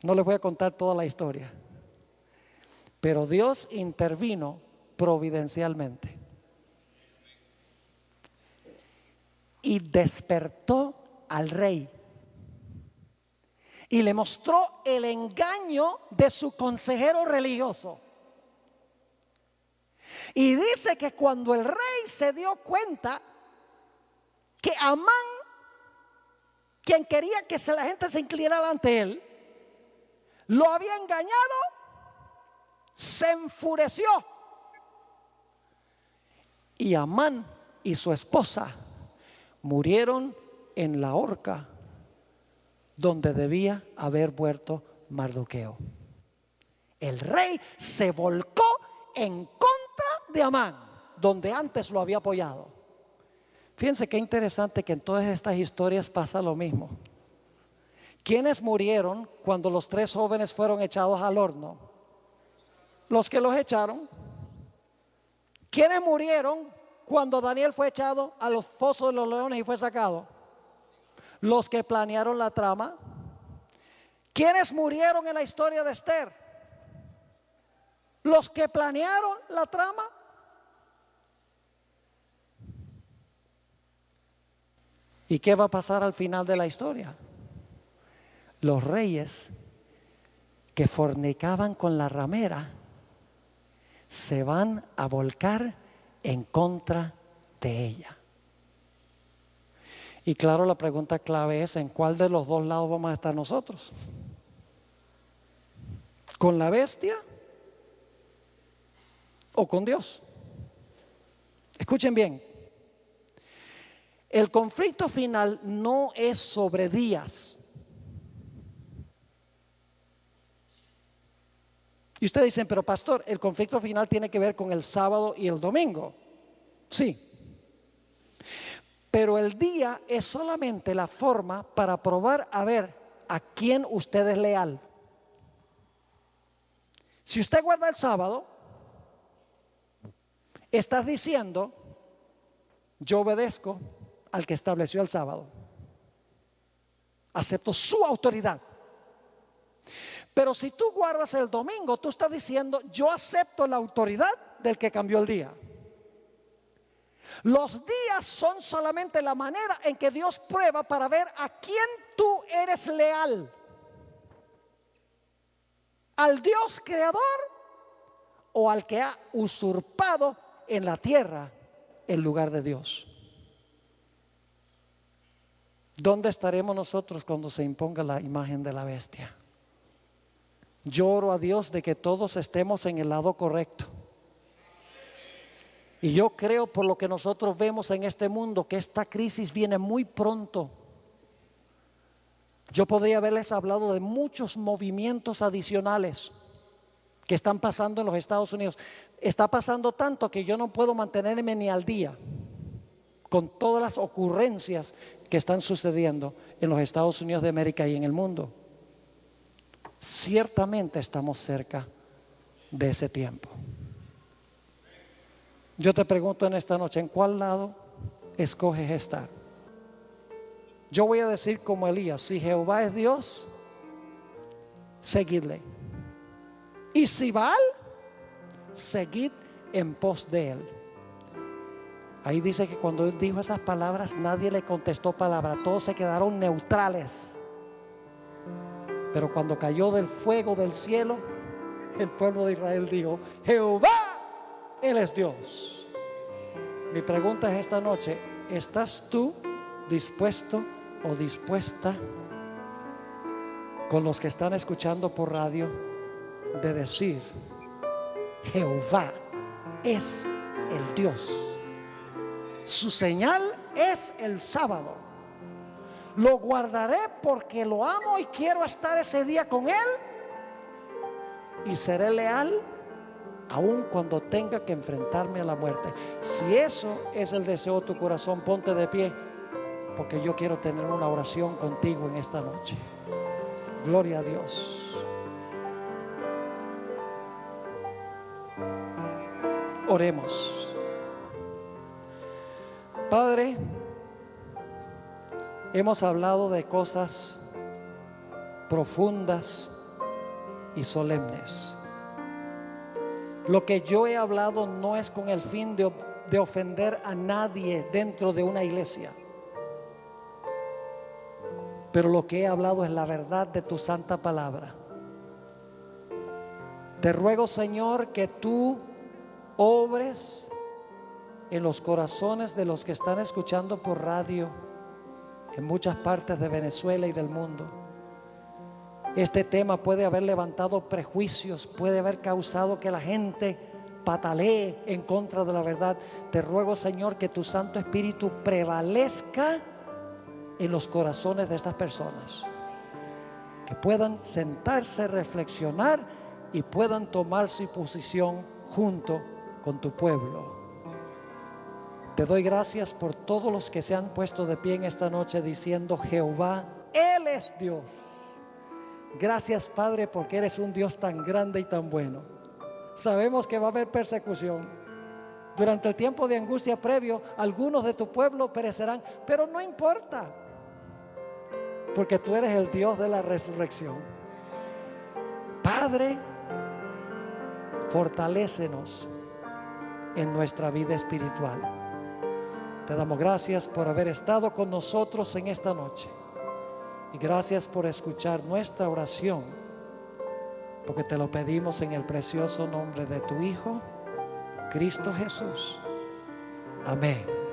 S1: No les voy a contar toda la historia, pero Dios intervino providencialmente y despertó al rey y le mostró el engaño de su consejero religioso. Y dice que cuando el rey se dio cuenta que Amán, quien quería que la gente se inclinara ante él, lo había engañado, se enfureció. Y Amán y su esposa murieron en la horca donde debía haber muerto Mardoqueo. El rey se volcó en contra de Amán, donde antes lo había apoyado. Fíjense qué interesante que en todas estas historias pasa lo mismo. ¿Quiénes murieron cuando los 3 jóvenes fueron echados al horno? Los que los echaron. ¿Quiénes murieron cuando Daniel fue echado a los fosos de los leones y fue sacado? Los que planearon la trama. ¿Quiénes murieron en la historia de Esther? Los que planearon la trama. ¿Y qué va a pasar al final de la historia? Los reyes que fornicaban con la ramera se van a volcar en contra de ella. Y claro, la pregunta clave es: ¿en cuál de los dos lados vamos a estar nosotros? ¿Con la bestia o con Dios? Escuchen bien, El conflicto final no es sobre días. Y ustedes dicen, pero pastor, el conflicto final tiene que ver con el sábado y el domingo. Sí. Pero el día es solamente la forma para probar a ver a quién usted es leal. Si usted guarda el sábado, estás diciendo, yo obedezco al que estableció el sábado. Acepto su autoridad. Pero si tú guardas el domingo, tú estás diciendo, yo acepto la autoridad del que cambió el día. Los días son solamente la manera en que Dios prueba para ver a quién tú eres leal. ¿Al Dios creador o al que ha usurpado en la tierra el lugar de Dios? ¿Dónde estaremos nosotros cuando se imponga la imagen de la bestia? Yo oro a Dios de que todos estemos en el lado correcto. Y yo creo, por lo que nosotros vemos en este mundo, que esta crisis viene muy pronto. Yo podría haberles hablado de muchos movimientos adicionales que están pasando en los Estados Unidos. Está pasando tanto que yo no puedo mantenerme ni al día con todas las ocurrencias que están sucediendo en los Estados Unidos de América y en el mundo. Ciertamente estamos cerca de ese tiempo. Yo te pregunto en esta noche, ¿en cuál lado escoges estar? Yo voy a decir como Elías, si Jehová es Dios, seguidle. Y si Baal, seguid en pos de él. Ahí dice que cuando él dijo esas palabras, nadie le contestó palabra, todos se quedaron neutrales. Pero cuando cayó del fuego del cielo, el pueblo de Israel dijo, Jehová, Él es Dios. Mi pregunta es esta noche, ¿estás tú dispuesto o dispuesta con los que están escuchando por radio de decir, Jehová es el Dios? Su señal es el sábado. Lo guardaré porque lo amo y quiero estar ese día con Él. Y seré leal aun cuando tenga que enfrentarme a la muerte. Si eso es el deseo de tu corazón, ponte de pie, porque yo quiero tener una oración contigo en esta noche. Gloria a Dios. Oremos. Padre, hemos hablado de cosas profundas y solemnes. Lo que yo he hablado no es con el fin de ofender a nadie dentro de una iglesia, pero lo que he hablado es la verdad de tu santa palabra. Te ruego, Señor, que tú obres en los corazones de los que están escuchando por radio en muchas partes de Venezuela y del mundo. Este tema puede haber levantado prejuicios, puede haber causado que la gente patalee en contra de la verdad. Te ruego, Señor, que tu Santo Espíritu prevalezca en los corazones de estas personas, que puedan sentarse, reflexionar y puedan tomar su posición junto con tu pueblo. Te doy gracias por todos los que se han puesto de pie en esta noche diciendo, Jehová, Él es Dios. Gracias, Padre, porque eres un Dios tan grande y tan bueno. Sabemos que va a haber persecución. Durante el tiempo de angustia previo, algunos de tu pueblo perecerán, pero no importa, porque tú eres el Dios de la resurrección. Padre, fortalécenos en nuestra vida espiritual. Te damos gracias por haber estado con nosotros en esta noche. Y gracias por escuchar nuestra oración, porque te lo pedimos en el precioso nombre de tu Hijo, Cristo Jesús. Amén.